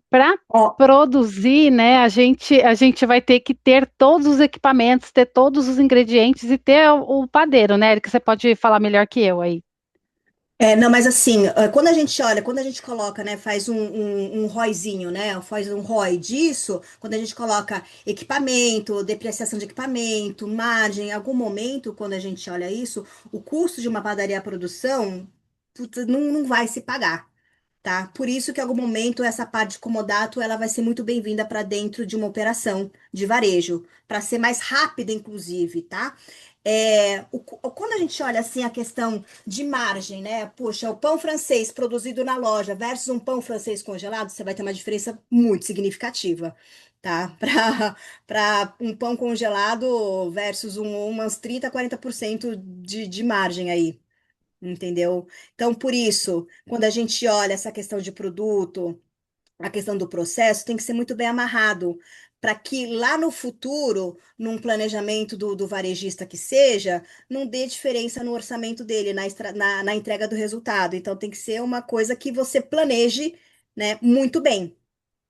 Para Ó, produzir, né, a gente vai ter que ter todos os equipamentos, ter todos os ingredientes e ter o padeiro, né, que você pode falar melhor que eu aí. não, mas assim, quando a gente olha, quando a gente coloca, né, faz um ROIzinho, né, faz um ROI disso, quando a gente coloca equipamento, depreciação de equipamento, margem, em algum momento, quando a gente olha isso, o custo de uma padaria à produção, puta, não vai se pagar. Tá? Por isso que em algum momento essa parte de comodato ela vai ser muito bem-vinda para dentro de uma operação de varejo, para ser mais rápida, inclusive, tá? Quando a gente olha assim a questão de margem, né? Poxa, o pão francês produzido na loja versus um pão francês congelado, você vai ter uma diferença muito significativa, tá? Para um pão congelado versus umas 30, 40% de margem aí. Entendeu? Então, por isso, quando a gente olha essa questão de produto, a questão do processo, tem que ser muito bem amarrado, para que lá no futuro, num planejamento do varejista que seja, não dê diferença no orçamento dele, na entrega do resultado. Então, tem que ser uma coisa que você planeje, né, muito bem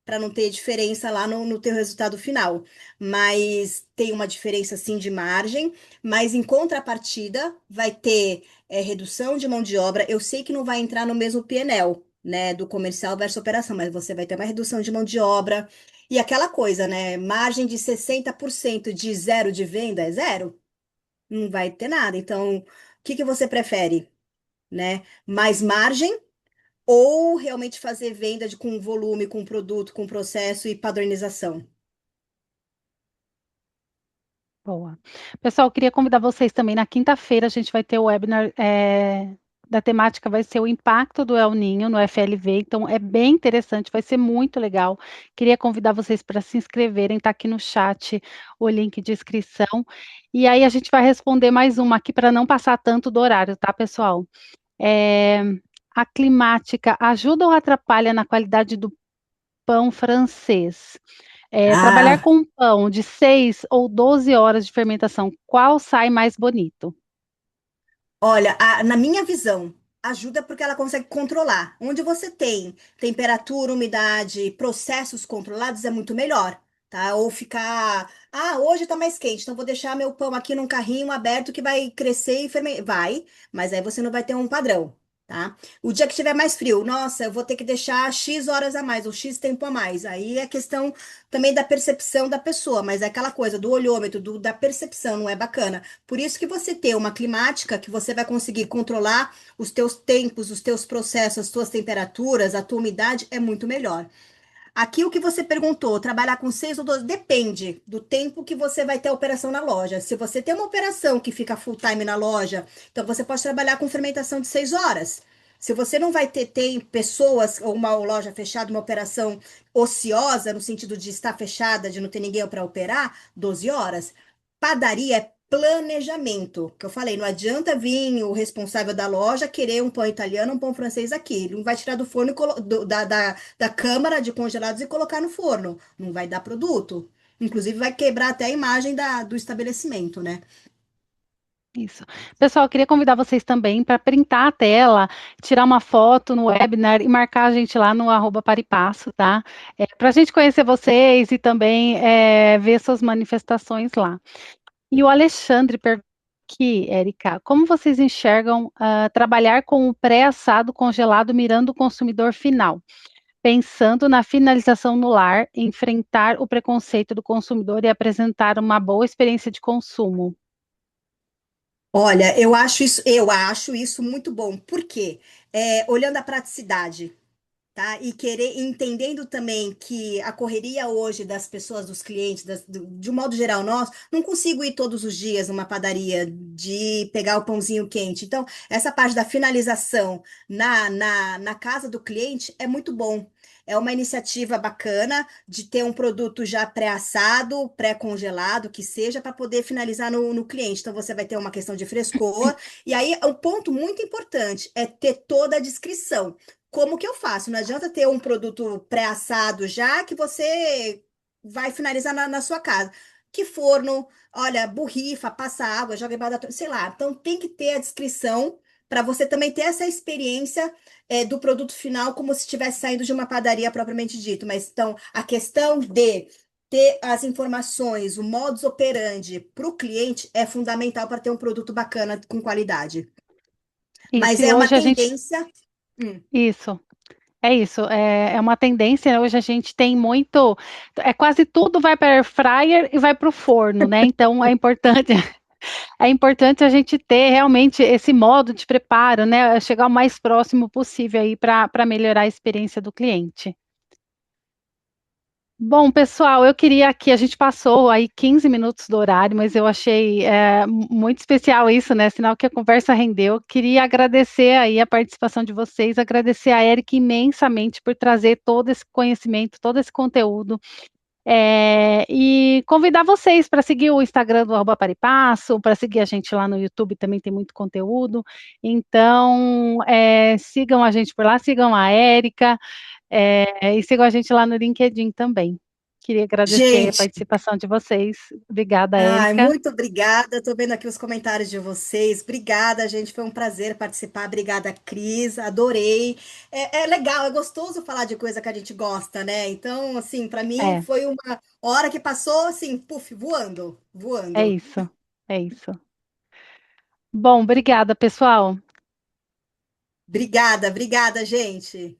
para não ter diferença lá no teu resultado final. Mas tem uma diferença sim de margem, mas em contrapartida vai ter redução de mão de obra. Eu sei que não vai entrar no mesmo P&L, né, do comercial versus operação, mas você vai ter uma redução de mão de obra. E aquela coisa, né? Margem de 60% de zero de venda é zero? Não vai ter nada. Então, o que que você prefere, né? Mais margem ou realmente fazer venda com volume, com produto, com processo e padronização? Boa. Pessoal, eu queria convidar vocês também, na quinta-feira a gente vai ter o webinar, da temática vai ser o impacto do El Ninho no FLV, então é bem interessante, vai ser muito legal. Queria convidar vocês para se inscreverem, tá aqui no chat o link de inscrição, e aí a gente vai responder mais uma aqui para não passar tanto do horário, tá, pessoal? É, a climática ajuda ou atrapalha na qualidade do pão francês? Trabalhar Ah, com pão de 6 ou 12 horas de fermentação, qual sai mais bonito? olha, na minha visão, ajuda porque ela consegue controlar. Onde você tem temperatura, umidade, processos controlados, é muito melhor, tá? Ou ficar, hoje tá mais quente, então vou deixar meu pão aqui num carrinho aberto que vai crescer e fermentar. Vai, mas aí você não vai ter um padrão, tá? O dia que tiver mais frio, nossa, eu vou ter que deixar X horas a mais, ou X tempo a mais. Aí é questão também da percepção da pessoa, mas é aquela coisa do olhômetro, da percepção, não é bacana. Por isso que você ter uma climática que você vai conseguir controlar os teus tempos, os teus processos, as tuas temperaturas, a tua umidade é muito melhor. Aqui o que você perguntou, trabalhar com 6 ou 12, depende do tempo que você vai ter a operação na loja. Se você tem uma operação que fica full time na loja, então você pode trabalhar com fermentação de 6 horas. Se você não vai ter tem pessoas ou uma loja fechada, uma operação ociosa, no sentido de estar fechada, de não ter ninguém para operar, 12 horas. Padaria é planejamento, que eu falei, não adianta vir o responsável da loja querer um pão italiano, um pão francês aqui. Ele não vai tirar do forno da câmara de congelados e colocar no forno. Não vai dar produto. Inclusive, vai quebrar até a imagem do estabelecimento, né? Isso. Pessoal, eu queria convidar vocês também para printar a tela, tirar uma foto no webinar e marcar a gente lá no @paripasso, tá? Para a gente conhecer vocês e também ver suas manifestações lá. E o Alexandre perguntou aqui, Érica, como vocês enxergam trabalhar com o pré-assado congelado mirando o consumidor final? Pensando na finalização no lar, enfrentar o preconceito do consumidor e apresentar uma boa experiência de consumo. Olha, eu acho isso muito bom. Por quê? Olhando a praticidade. tá? E querer, entendendo também que a correria hoje das pessoas, dos clientes, de um modo geral, nós não consigo ir todos os dias numa padaria de pegar o pãozinho quente. Então, essa parte da finalização na casa do cliente é muito bom. É uma iniciativa bacana de ter um produto já pré-assado, pré-congelado, que seja, para poder finalizar no cliente. Então, você vai ter uma questão de frescor. E aí, um ponto muito importante é ter toda a descrição. Como que eu faço? Não adianta ter um produto pré-assado já que você vai finalizar na sua casa. Que forno, olha, borrifa, passa água, joga embaixo sei lá. Então tem que ter a descrição para você também ter essa experiência do produto final como se estivesse saindo de uma padaria propriamente dito. Mas então a questão de ter as informações, o modus operandi para o cliente é fundamental para ter um produto bacana com qualidade. Isso, Mas e é uma hoje a gente. tendência. Hum. Isso. É isso, é uma tendência. Hoje a gente tem muito, quase tudo vai para air fryer e vai para o forno, né? Então é importante, é importante a gente ter realmente esse modo de preparo, né? Chegar o mais próximo possível aí para melhorar a experiência do cliente. Bom, pessoal, eu queria que a gente passou aí 15 minutos do horário, mas eu achei muito especial isso, né? Sinal que a conversa rendeu. Queria agradecer aí a participação de vocês, agradecer a Eric imensamente por trazer todo esse conhecimento, todo esse conteúdo, e convidar vocês para seguir o Instagram do Arroba Paripasso, para seguir a gente lá no YouTube, também tem muito conteúdo. Então, sigam a gente por lá, sigam a Érica. E sigam a gente lá no LinkedIn também. Queria agradecer a Gente, participação de vocês. Obrigada, ai, Érica. muito obrigada. Estou vendo aqui os comentários de vocês. Obrigada, gente. Foi um prazer participar. Obrigada, Cris. Adorei. É legal, é gostoso falar de coisa que a gente gosta, né? Então, assim, para mim É, foi uma hora que passou assim, puf, voando, é voando. isso. É isso. Bom, obrigada, pessoal. Obrigada, obrigada, gente.